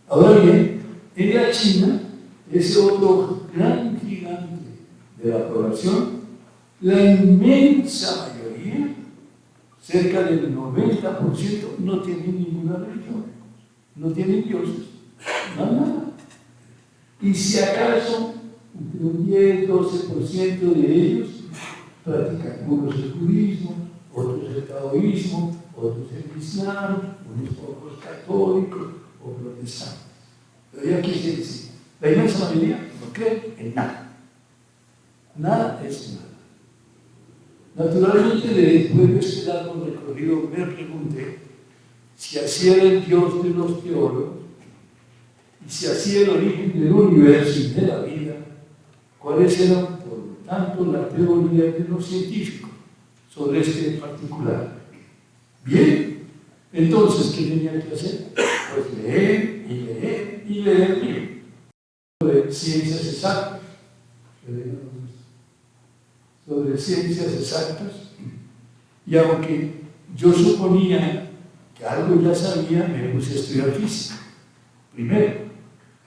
Speaker 1: Ahora bien, en la China, ese otro gran gigante de la población, la inmensa mayoría, cerca del 90%, no tienen ninguna religión, no tienen dioses, nada. Y si acaso, entre un 10-12% de ellos practican unos el budismo, otros el taoísmo, otros el islam, unos pocos católicos o protestantes. Pero ya quise decir, la inmensa mayoría no cree en nada. Nada es nada. Naturalmente, después de este largo recorrido, me pregunté si así era el Dios de los teólogos y si así el origen del universo y de la vida, cuáles eran, por lo tanto, las teorías de los científicos sobre este particular. Bien, entonces, ¿qué tenía que hacer? Pues leer y leer y leer sobre ciencias exactas. Sobre ciencias exactas, y aunque yo suponía que algo ya sabía, me puse a estudiar física primero,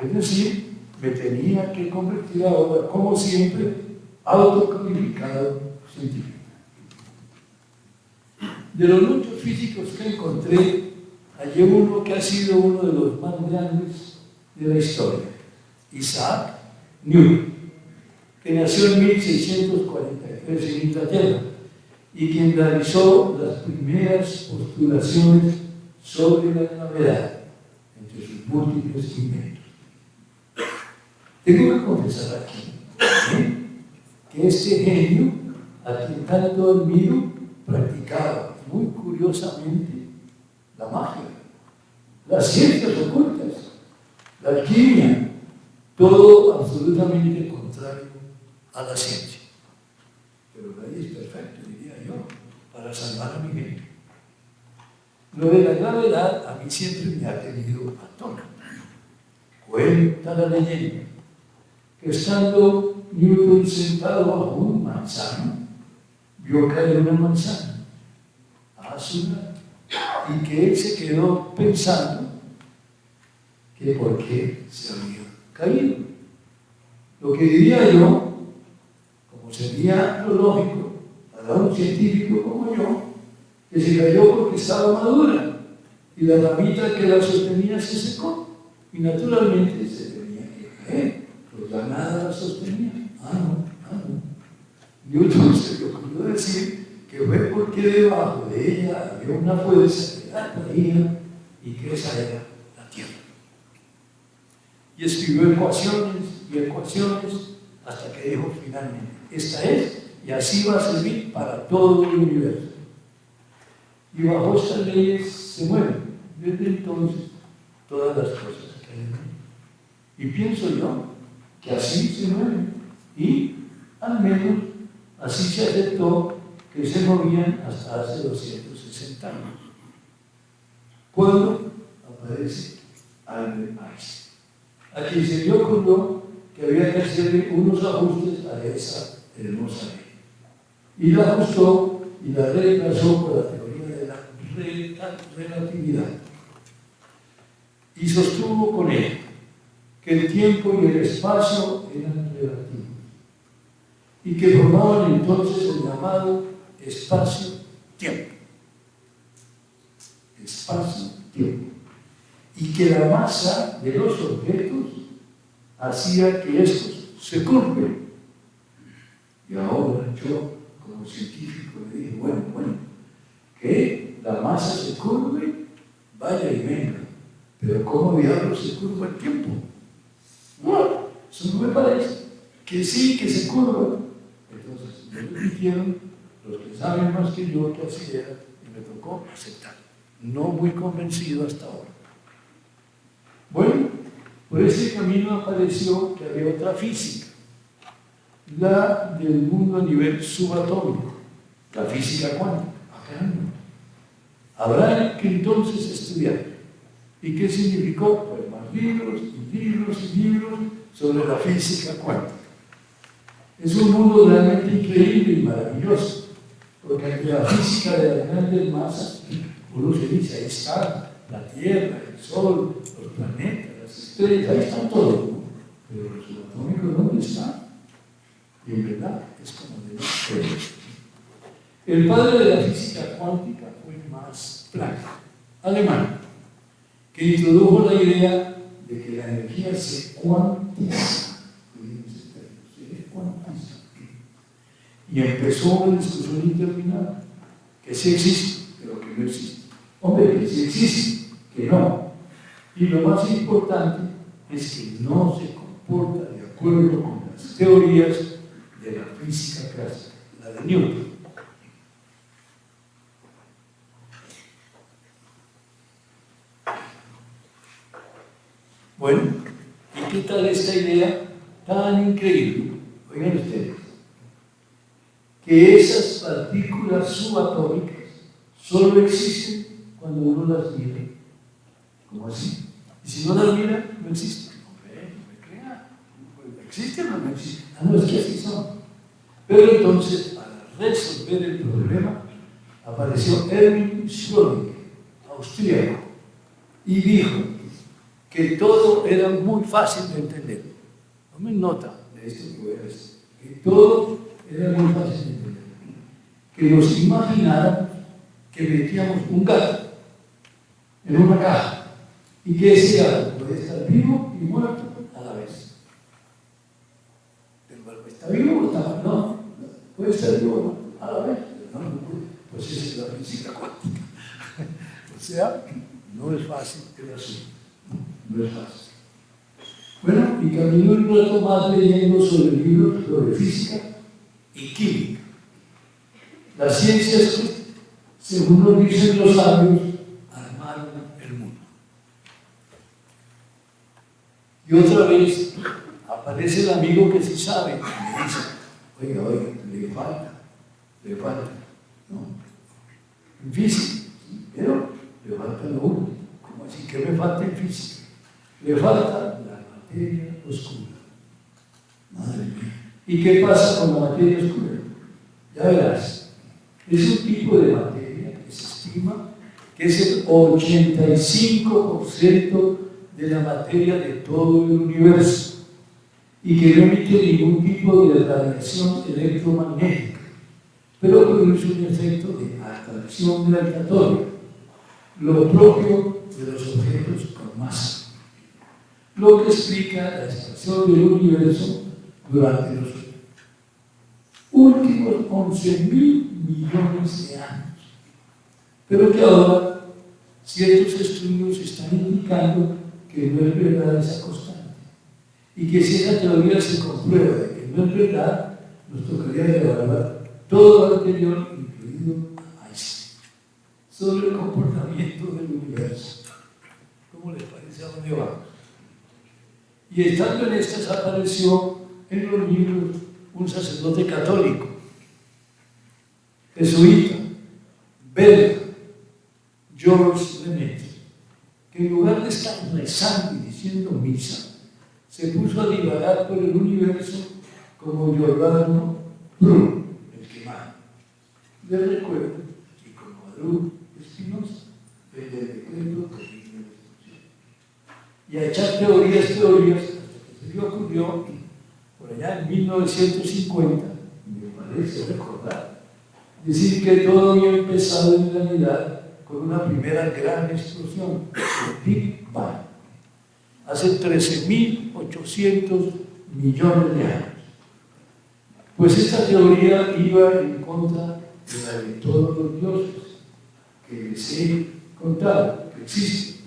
Speaker 1: es decir, me tenía que convertir ahora, como siempre, autocalificado científico. De los muchos físicos que encontré, hallé uno que ha sido uno de los más grandes de la historia: Isaac Newton, que nació en 1643 en Inglaterra y quien realizó las primeras postulaciones sobre la gravedad, entre sus múltiples inventos. Tengo que confesar aquí que este genio, a quien tanto admiro, practicaba muy curiosamente la magia, las ciencias ocultas, la alquimia, todo absolutamente contrario a la ciencia. Pero nadie es perfecto, diría yo, para salvar a mi gente. Lo de la gravedad a mí siempre me ha tenido atónito. Cuenta la leyenda que estando Newton sentado bajo un manzano, vio caer una manzana a su lado, y que él se quedó pensando que por qué se había caído. Lo que diría yo, como sería lo lógico para un científico como yo, que se cayó porque estaba madura y la ramita que la sostenía se secó y naturalmente se tenía que caer, pues ya nada la sostenía. No. Newton se le ocurrió decir que fue porque debajo de ella había una fuerza que la atraía y que esa era la Tierra. Y escribió ecuaciones y ecuaciones hasta que dijo finalmente: esta es y así va a servir para todo el universo. Y bajo estas leyes se mueven desde entonces todas las cosas que hay en él. Y pienso yo que así se mueven, y al menos así se aceptó que se movían hasta hace 260 años, cuando aparece Albert Einstein, a quien se le ocurrió que había que hacerle unos ajustes a esa hermosa ley. Y la ajustó y la reemplazó por la teoría de la relatividad. Y sostuvo con ella que el tiempo y el espacio eran relativos y que formaban entonces el llamado espacio-tiempo. Espacio-tiempo. Y que la masa de los objetos hacía que estos se curven. Y ahora yo, como científico, le dije, bueno, que la masa se curve, vaya y venga, pero ¿cómo diablos se curva el tiempo? Bueno, eso no me parece. Que sí, que se curva. Entonces me repitieron los que saben más que yo que así era, y me tocó aceptar. No muy convencido hasta ahora. Bueno, por ese camino apareció que había otra física, la del mundo a nivel subatómico, la física cuántica. Habrá que entonces estudiar. ¿Y qué significó? Pues más libros y libros y libros sobre la física cuántica. Es un mundo realmente increíble y maravilloso, porque en la física de las grandes masas, uno se dice, ahí está la Tierra, el Sol, los planetas, las estrellas, ahí están todos, ¿no? Pero los subatómicos, ¿dónde están? Y en verdad es como de no creer. El padre de la física cuántica fue Max Planck, alemán, que introdujo la idea de que la energía se cuantiza. Y empezó una discusión interminable, que sí existe, pero que no existe. Hombre, que sí existe, que no. Y lo más importante es que no se comporta de acuerdo con las teorías de la física clásica, la de Newton. Bueno, ¿y qué tal esta idea tan increíble? Oigan ustedes, que esas partículas subatómicas solo existen cuando uno las mira. ¿Cómo así? Y si no las mira, no existen. Hombre, no me crea. ¿Existen o no existen? Ah, no, es que así son. Pero entonces, para resolver el problema, apareció Erwin Schrödinger, austríaco, y dijo que todo era muy fácil de entender. Tomen nota de esto que voy a decir. Que todo era muy fácil de entender. Que nos imagináramos que metíamos un gato en una caja y que ese gato puede estar vivo y muerto a la vez. Pero ¿está vivo o está muerto? No, puede estar vivo a la vez. No, pues esa es la física cuántica. O sea, no es fácil el asunto. No es fácil. Bueno, y camino un rato más leyendo sobre libros sobre física y química. Las ciencias, según nos dicen los sabios, armaron el mundo. Y otra vez aparece el amigo que sí sabe y me dice, oiga, le falta. No, en física, pero le falta lo único. ¿Cómo así? ¿Qué me falta en física? Le falta la materia oscura. Madre mía. ¿Y qué pasa con la materia oscura? Ya verás. Es un tipo de materia que se estima que es el 85% de la materia de todo el universo y que no emite ningún tipo de radiación electromagnética, pero produce un efecto de atracción gravitatoria, lo propio de los objetos con masa, lo que explica la expansión del universo durante los últimos 11.000 millones de años, pero que ahora ciertos estudios están indicando que no es verdad esa constante y que si esa teoría se comprueba de que no es verdad, nos tocaría evaluar todo lo anterior, incluido a Einstein, sobre el comportamiento del universo. ¿Cómo les parece a dónde vamos? Y estando en estas apareció en los libros un sacerdote católico, jesuita, belga, Georges Lemaitre, que en lugar de estar rezando y diciendo misa, se puso a divagar por el universo como Giordano Bruno, el que manda. Les recuerdo que como Adru Espinosa, el del decreto terrible de destrucción. Y a echar teorías, hasta que se le ocurrió, por allá en 1950, me parece recordar, decir que todo había empezado en realidad con una primera gran explosión, el Big Bang, hace 13.800 millones de años. Pues esta teoría iba en contra de la de todos los dioses que les he contado, que existen.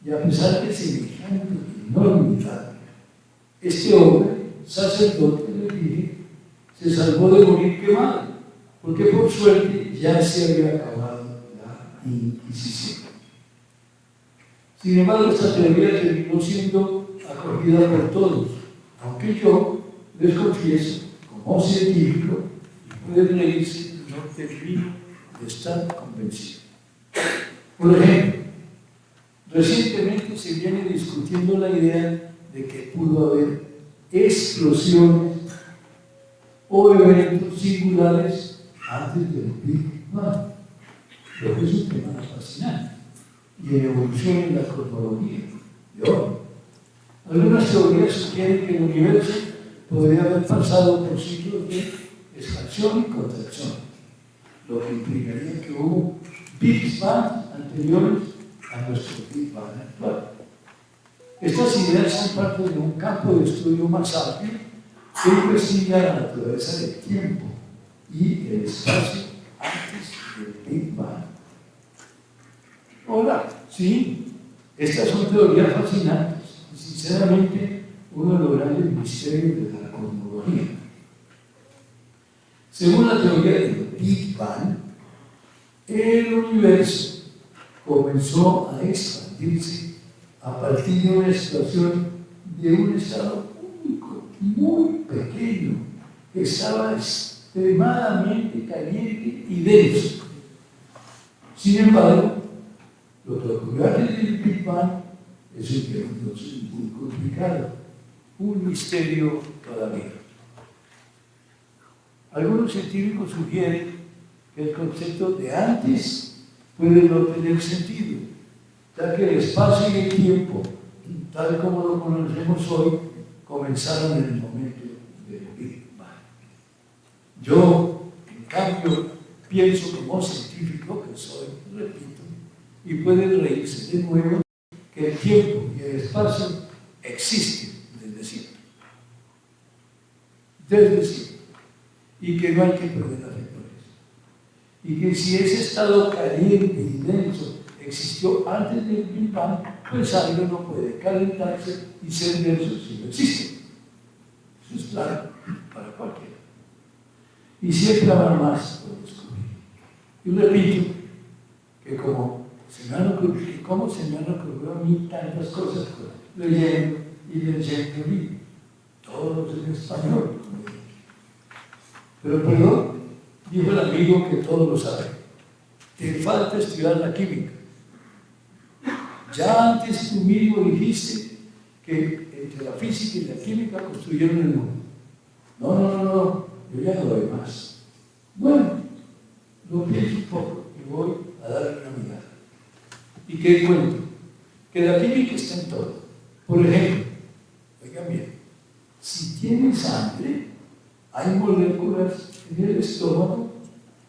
Speaker 1: Y a pesar de semejante enormidad, este hombre, sacerdote, le dije, se salvó de morir quemado, porque por suerte ya se había acabado la Inquisición. Sin embargo, esta teoría terminó siendo acogida por todos, aunque yo les confieso, como científico, y pueden reírse, no termino de estar convencido. Por ejemplo, recientemente se viene discutiendo la idea de que pudo haber explosiones o eventos singulares antes del Big Bang, lo que es un tema fascinante, y en evolución en la cosmología de hoy. Algunas teorías sugieren que el universo podría haber pasado por ciclos de expansión y contracción, lo que implicaría que hubo Big Bang anteriores a nuestro Big Bang actual. Estas ideas son parte de un campo de estudio más amplio que investiga la naturaleza del tiempo y el espacio antes del Big Bang. Hola, sí, estas son teorías fascinantes y sinceramente uno de los grandes misterios de la cosmología. Según la teoría del Big Bang, el universo comenzó a expandirse a partir de una situación de un estado único, muy pequeño, que estaba extremadamente caliente y denso. Sin embargo, lo que ocurrió antes del Big Bang es un tema muy complicado, un misterio todavía. Algunos científicos sugieren que el concepto de antes puede no tener sentido, ya que el espacio y el tiempo, tal como lo conocemos hoy, comenzaron en el momento del Big Bang. Yo, en cambio, pienso como científico que soy, repito, y pueden reírse de nuevo, que el tiempo y el espacio existen desde siempre. Desde siempre. Y que no hay que perder la fe por eso. Y que si ese estado caliente y denso existió antes del Big Bang, pues algo no puede calentarse y ser denso si no existe. Eso es claro para cualquiera. Y siempre habrá más por descubrir. Y repito que como se me han ocurrido a mí tantas cosas, leyendo y leyendo libros, todos en español. Pero perdón, dijo el amigo que todo lo sabe, te falta estudiar la química. Ya antes tú mismo dijiste que entre la física y la química construyeron el mundo. No, yo ya no doy más. Bueno, lo pienso un poco y voy a darle una mirada. ¿Y qué encuentro? Que la química está en todo. Por ejemplo, oigan bien, si tienes hambre, hay moléculas en el estómago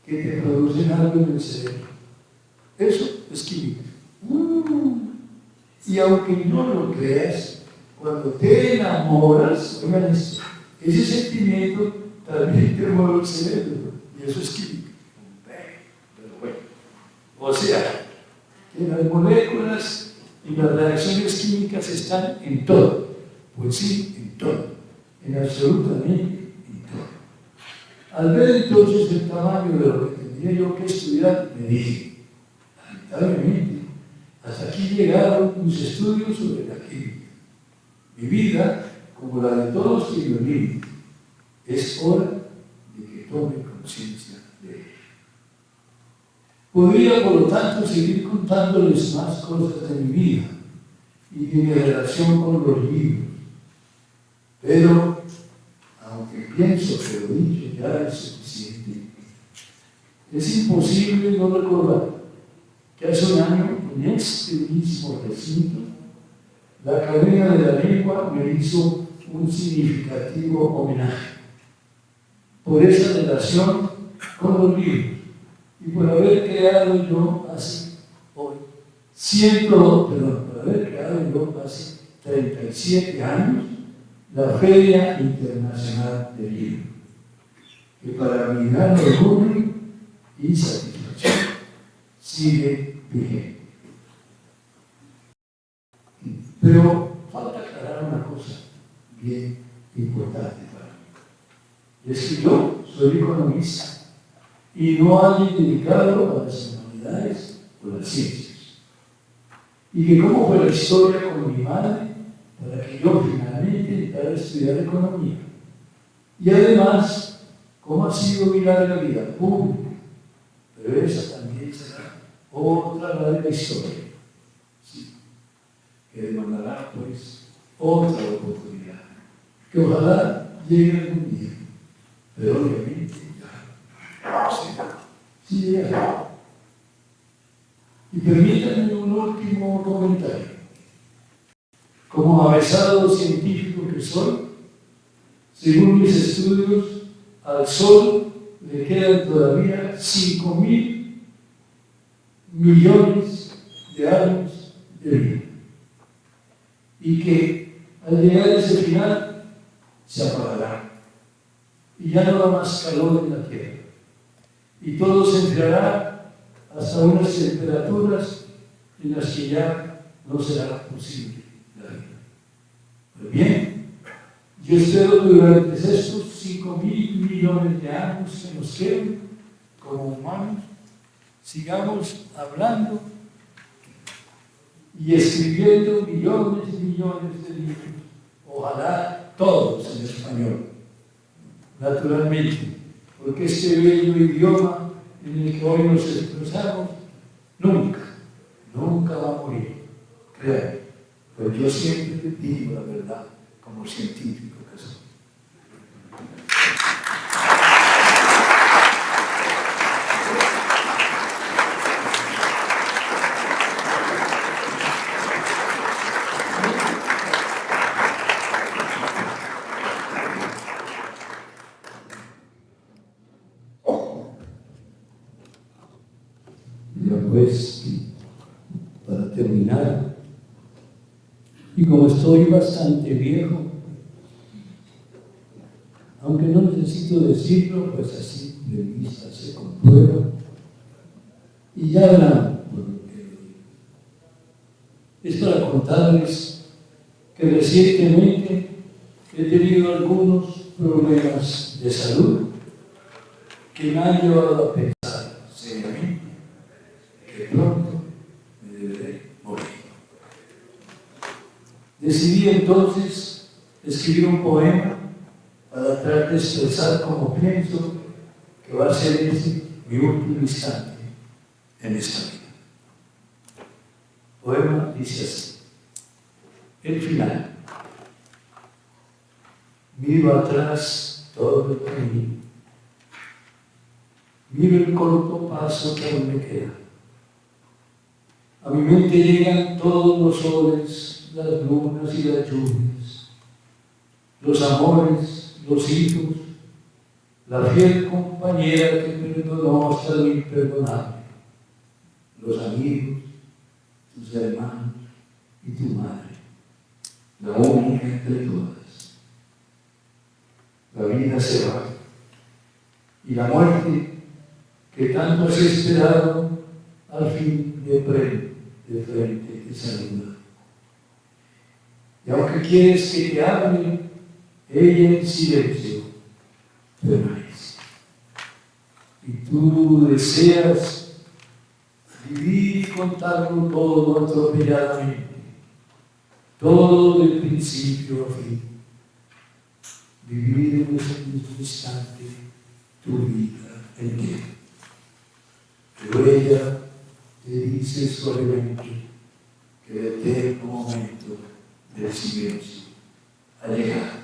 Speaker 1: que te producen algo en el cerebro. Eso es química. Y aunque no lo creas, cuando te enamoras, oigan esto, ese sentimiento también te mueve el cerebro, y eso es química. Pero bueno, o sea, que las moléculas y las reacciones químicas están en todo. Pues sí, en todo, en absolutamente en todo. Al ver entonces el tamaño de lo que tendría yo que estudiar, me dije, lamentablemente, hasta aquí llegaron mis estudios sobre la química. Mi vida, como la de todos quienes viven, es hora de que tome conciencia de ello. Podría, por lo tanto, seguir contándoles más cosas de mi vida y de mi relación con los libros, pero, aunque pienso que lo dicho ya es suficiente, es imposible no recordar que hace un año, en este mismo recinto, la Academia de la Lengua me hizo un significativo homenaje por esa relación con los libros y por haber creado yo hace 37 años la Feria Internacional del Libro, que para mi gran orgullo y satisfacción sigue vigente. Pero falta aclarar una cosa bien importante para mí. Y es que yo soy economista y no alguien dedicado a las humanidades o las ciencias. Y que cómo fue la historia con mi madre para que yo finalmente intentara estudiar economía. Y además, cómo ha sido mi larga vida pública. Pero esa también será otra larga historia. Sí, que demandará pues otra oportunidad, que ojalá llegue algún día, pero obviamente ya sí llegará. Y permítanme un último comentario. Como avesado científico que soy, según mis estudios, al Sol le quedan todavía 5.000 millones de años de vida. Y que al llegar a ese final se apagará. Y ya no habrá más calor en la Tierra. Y todo se enfriará hasta unas temperaturas en las que ya no será posible la vida. Pues bien, yo espero que durante estos 5.000 millones de años que nos queden como humanos, sigamos hablando y escribiendo millones y millones de libros, ojalá todos en español, naturalmente, porque este bello idioma en el que hoy nos expresamos nunca va a morir, créanme, pues yo siempre digo la verdad como científico que soy. Pues, para terminar, y como estoy bastante viejo, aunque no necesito decirlo, pues así de vista se comprueba, y ya verán por lo que lo digo. Es para contarles que recientemente he tenido algunos problemas de salud que me han llevado a pensar seriamente que pronto me deberé morir. Decidí entonces escribir un poema para tratar de expresar como pienso que va a ser ese mi último instante en esta vida. El poema dice así: el final. Miro atrás todo el camino, miro el corto paso que aún me queda. A mi mente llegan todos los soles, las lunas y las lluvias, los amores, los hijos, la fiel compañera que perdonó hasta lo imperdonable, los amigos, tus hermanos y tu madre, la única entre todas. La vida se va y la muerte que tanto has esperado al fin de frente te saluda. Y aunque quieres que te hable, ella en silencio permanece. tú deseas vivir y contarlo todo atropelladamente, todo de principio a fin. Vivir en ese mismo instante tu vida entera. Pero ella te dice suavemente que el eterno momento del silencio ha llegado.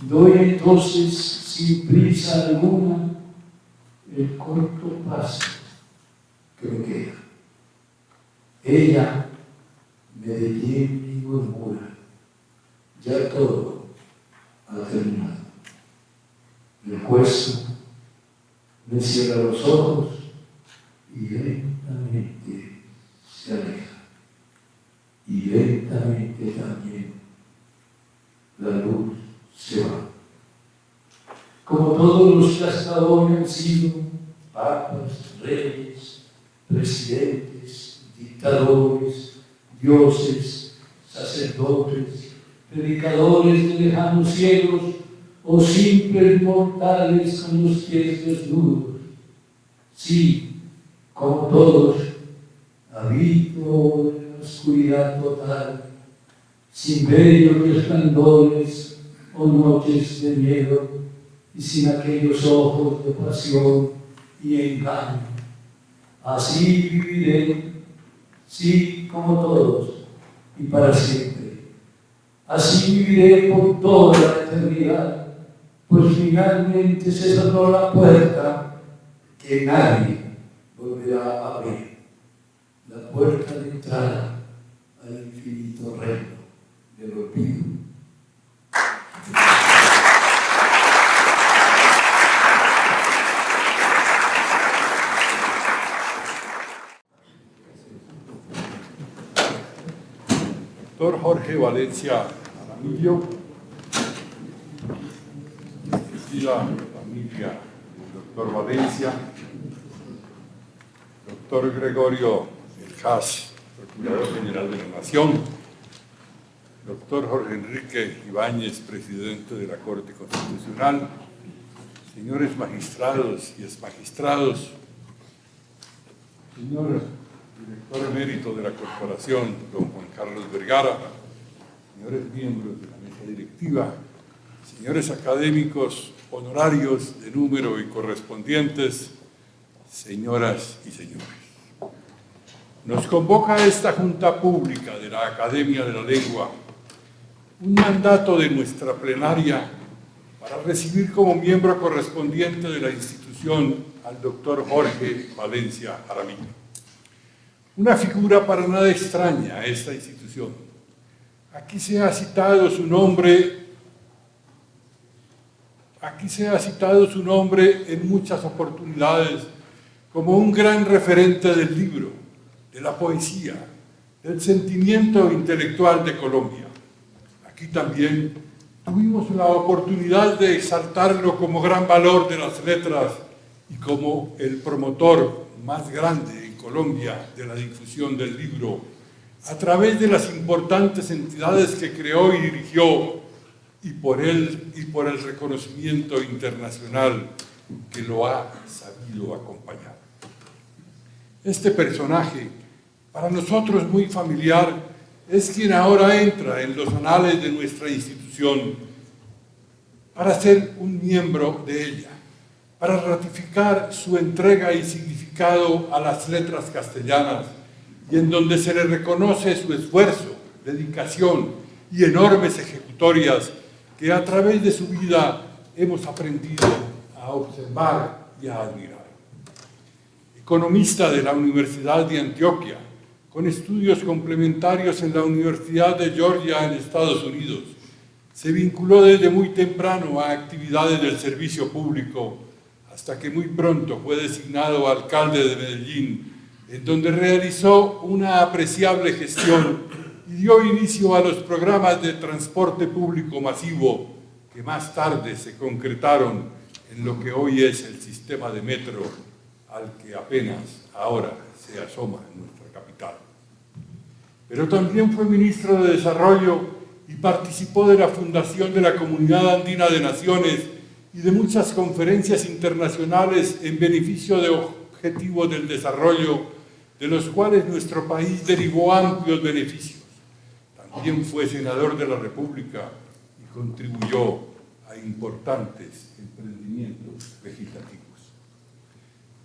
Speaker 1: Doy entonces, sin prisa alguna, el corto paso que me queda. Ella me detiene y murmura: ya todo ha terminado. Me acuesto, me cierra los ojos y lentamente se aleja. Y lentamente también la luz se va. Como todos los que hasta hoy han sido papas, reyes, presidentes, dictadores, dioses, sacerdotes, predicadores de lejanos cielos o simples mortales con los pies desnudos. Sí, como todos, habito en la oscuridad total, sin bellos resplandores o noches de miedo, y sin aquellos ojos de pasión y engaño. Así viviré, sí, como todos, y para siempre. Así viviré por toda la eternidad, pues finalmente se cerró la puerta que nadie volverá a abrir, la puerta de entrada al infinito reino del olvido.
Speaker 2: Doctor Jorge Valencia Jaramillo y la familia del doctor Valencia, doctor Gregorio Eljas, Procurador General de la Nación, doctor Jorge Enrique Ibáñez, presidente de la Corte Constitucional, señores magistrados y exmagistrados, señor director emérito de la Corporación, don Juan Carlos Vergara, señores miembros de la mesa directiva, señores académicos honorarios de número y correspondientes, señoras y señores. Nos convoca esta Junta Pública de la Academia de la Lengua un mandato de nuestra plenaria para recibir como miembro correspondiente de la institución al doctor Jorge Valencia Jaramillo. Una figura para nada extraña a esta institución. Aquí se ha citado su nombre en muchas oportunidades como un gran referente del libro, de la poesía, del sentimiento intelectual de Colombia. Aquí también tuvimos la oportunidad de exaltarlo como gran valor de las letras y como el promotor más grande en Colombia de la difusión del libro, a través de las importantes entidades que creó y dirigió, y por el reconocimiento internacional que lo ha sabido acompañar. Este personaje, para nosotros muy familiar, es quien ahora entra en los anales de nuestra institución para ser un miembro de ella, para ratificar su entrega y significado a las letras castellanas, y en donde se le reconoce su esfuerzo, dedicación y enormes ejecutorias que a través de su vida hemos aprendido a observar y a admirar. Economista de la Universidad de Antioquia, con estudios complementarios en la Universidad de Georgia en Estados Unidos, se vinculó desde muy temprano a actividades del servicio público, hasta que muy pronto fue designado alcalde de Medellín, en donde realizó una apreciable gestión y dio inicio a los programas de transporte público masivo que más tarde se concretaron en lo que hoy es el sistema de metro al que apenas ahora se asoma en nuestra capital. Pero también fue ministro de Desarrollo y participó de la fundación de la Comunidad Andina de Naciones y de muchas conferencias internacionales en beneficio de objetivos del desarrollo, de los cuales nuestro país derivó amplios beneficios. También fue senador de la República y contribuyó a importantes emprendimientos legislativos.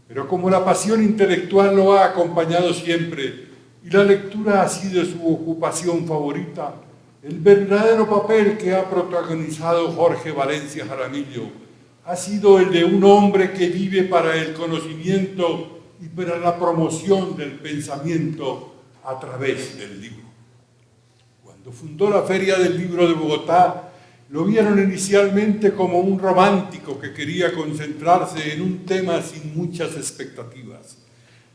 Speaker 2: Pero como la pasión intelectual lo ha acompañado siempre y la lectura ha sido su ocupación favorita, el verdadero papel que ha protagonizado Jorge Valencia Jaramillo ha sido el de un hombre que vive para el conocimiento y para la promoción del pensamiento a través del libro. Cuando fundó la Feria del Libro de Bogotá, lo vieron inicialmente como un romántico que quería concentrarse en un tema sin muchas expectativas,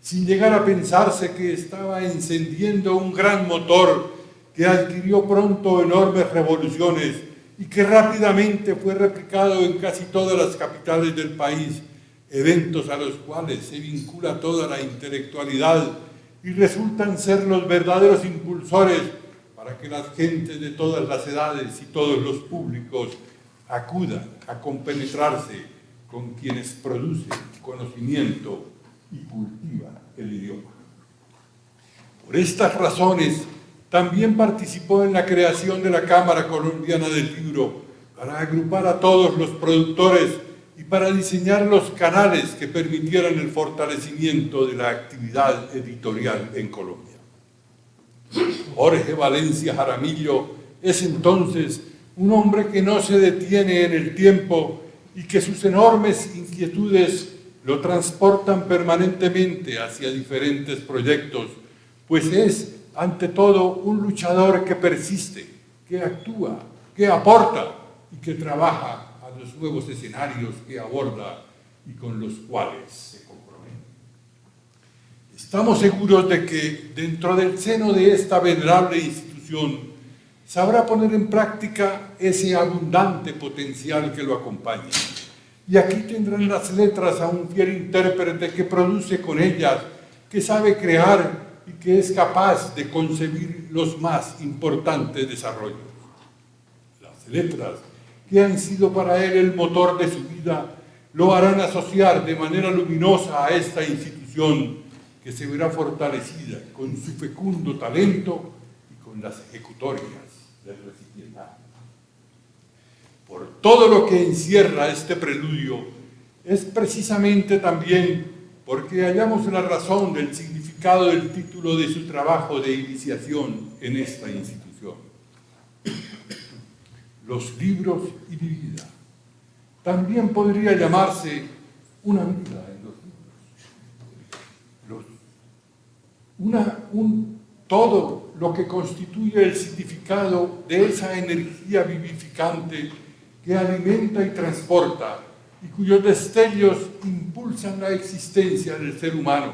Speaker 2: sin llegar a pensarse que estaba encendiendo un gran motor que adquirió pronto enormes revoluciones y que rápidamente fue replicado en casi todas las capitales del país, eventos a los cuales se vincula toda la intelectualidad y resultan ser los verdaderos impulsores para que las gentes de todas las edades y todos los públicos acudan a compenetrarse con quienes producen conocimiento y cultivan el idioma. Por estas razones, también participó en la creación de la Cámara Colombiana del Libro para agrupar a todos los productores y para diseñar los canales que permitieran el fortalecimiento de la actividad editorial en Colombia. Jorge Valencia Jaramillo es entonces un hombre que no se detiene en el tiempo y que sus enormes inquietudes lo transportan permanentemente hacia diferentes proyectos, pues es, ante todo, un luchador que persiste, que actúa, que aporta y que trabaja a los nuevos escenarios que aborda y con los cuales se compromete. Estamos seguros de que dentro del seno de esta venerable institución sabrá poner en práctica ese abundante potencial que lo acompaña. Y aquí tendrán las letras a un fiel intérprete que produce con ellas, que sabe crear y que es capaz de concebir los más importantes desarrollos. Las letras, que han sido para él el motor de su vida, lo harán asociar de manera luminosa a esta institución que se verá fortalecida con su fecundo talento y con las ejecutorias del recipientado. Por todo lo que encierra este preludio, es precisamente también porque hallamos la razón del significado del título de su trabajo de iniciación en esta institución. Los libros y mi vida. También podría llamarse una vida en los libros. Todo lo que constituye el significado de esa energía vivificante que alimenta y transporta y cuyos destellos impulsan la existencia del ser humano,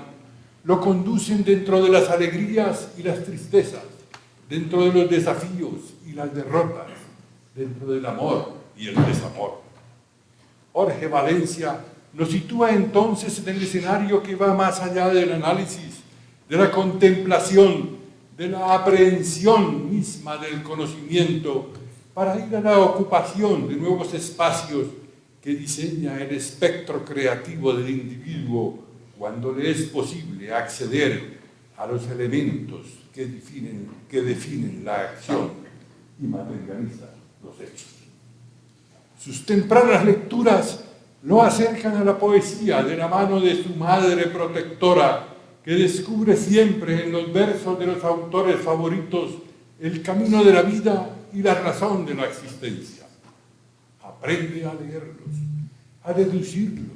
Speaker 2: lo conducen dentro de las alegrías y las tristezas, dentro de los desafíos y las derrotas, dentro del amor y el desamor. Jorge Valencia nos sitúa entonces en el escenario que va más allá del análisis, de la contemplación, de la aprehensión misma del conocimiento, para ir a la ocupación de nuevos espacios que diseña el espectro creativo del individuo cuando le es posible acceder a los elementos que definen la acción y materializan los hechos. Sus tempranas lecturas lo acercan a la poesía de la mano de su madre protectora, que descubre siempre en los versos de los autores favoritos el camino de la vida y la razón de la existencia. Aprende a leerlos, a deducirlos,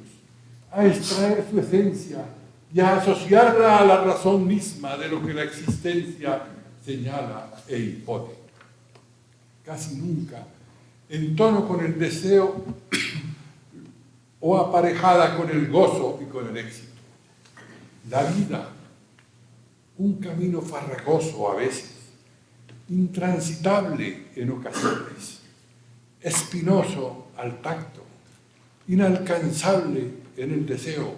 Speaker 2: a extraer su esencia y a asociarla a la razón misma de lo que la existencia señala e impone. Casi nunca en tono con el deseo o aparejada con el gozo y con el éxito. La vida, un camino farragoso a veces, intransitable en ocasiones, espinoso al tacto, inalcanzable en el deseo,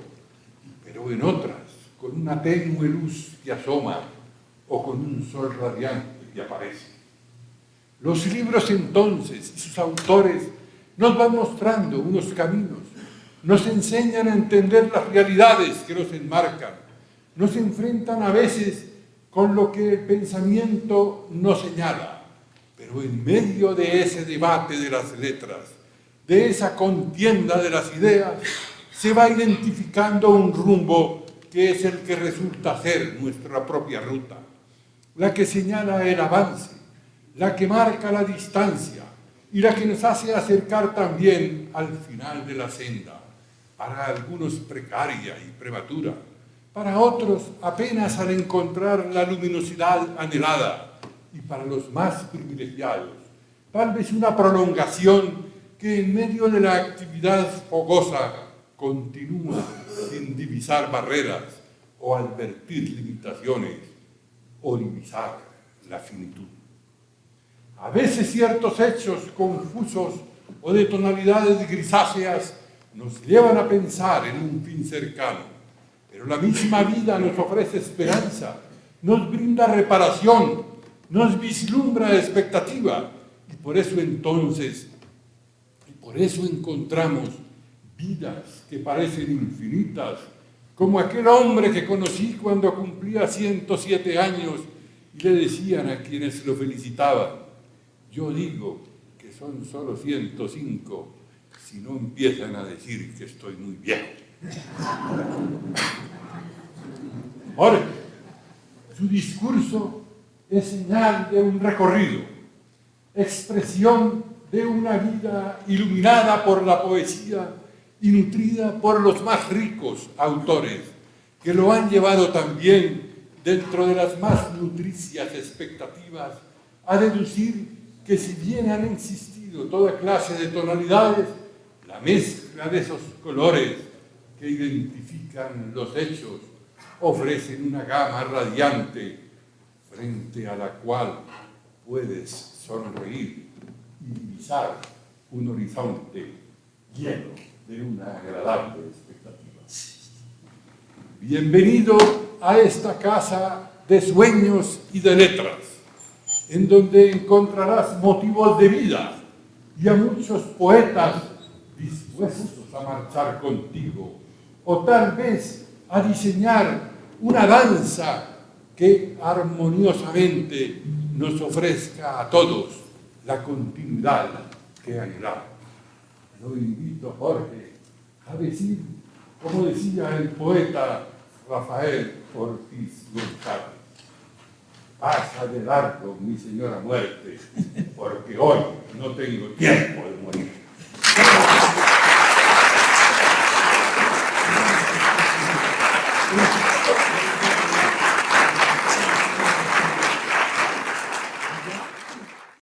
Speaker 2: pero en otras con una tenue luz que asoma o con un sol radiante que aparece. Los libros entonces y sus autores nos van mostrando unos caminos, nos enseñan a entender las realidades que nos enmarcan, nos enfrentan a veces con lo que el pensamiento nos señala, pero en medio de ese debate de las letras, de esa contienda de las ideas, se va identificando un rumbo que es el que resulta ser nuestra propia ruta, la que señala el avance, la que marca la distancia y la que nos hace acercar también al final de la senda, para algunos precaria y prematura, para otros apenas al encontrar la luminosidad anhelada, y para los más privilegiados, tal vez una prolongación que en medio de la actividad fogosa continúa sin divisar barreras o advertir limitaciones o divisar la finitud. A veces ciertos hechos confusos o de tonalidades grisáceas nos llevan a pensar en un fin cercano, pero la misma vida nos ofrece esperanza, nos brinda reparación, nos vislumbra expectativa, y por eso encontramos vidas que parecen infinitas, como aquel hombre que conocí cuando cumplía 107 años y le decían a quienes lo felicitaban: yo digo que son solo 105 si no empiezan a decir que estoy muy viejo. Jorge, su discurso es señal de un recorrido, expresión de una vida iluminada por la poesía y nutrida por los más ricos autores, que lo han llevado también, dentro de las más nutricias expectativas, a deducir que si bien han existido toda clase de tonalidades, la mezcla de esos colores que identifican los hechos ofrecen una gama radiante frente a la cual puedes sonreír y divisar un horizonte lleno de una agradable expectativa. Bienvenido a esta casa de sueños y de letras, en donde encontrarás motivos de vida y a muchos poetas dispuestos a marchar contigo, o tal vez a diseñar una danza que armoniosamente nos ofrezca a todos la continuidad que anhelamos. Lo invito, Jorge, a decir, como decía el poeta Rafael Ortiz González: pasa de largo, mi señora muerte, porque hoy no tengo tiempo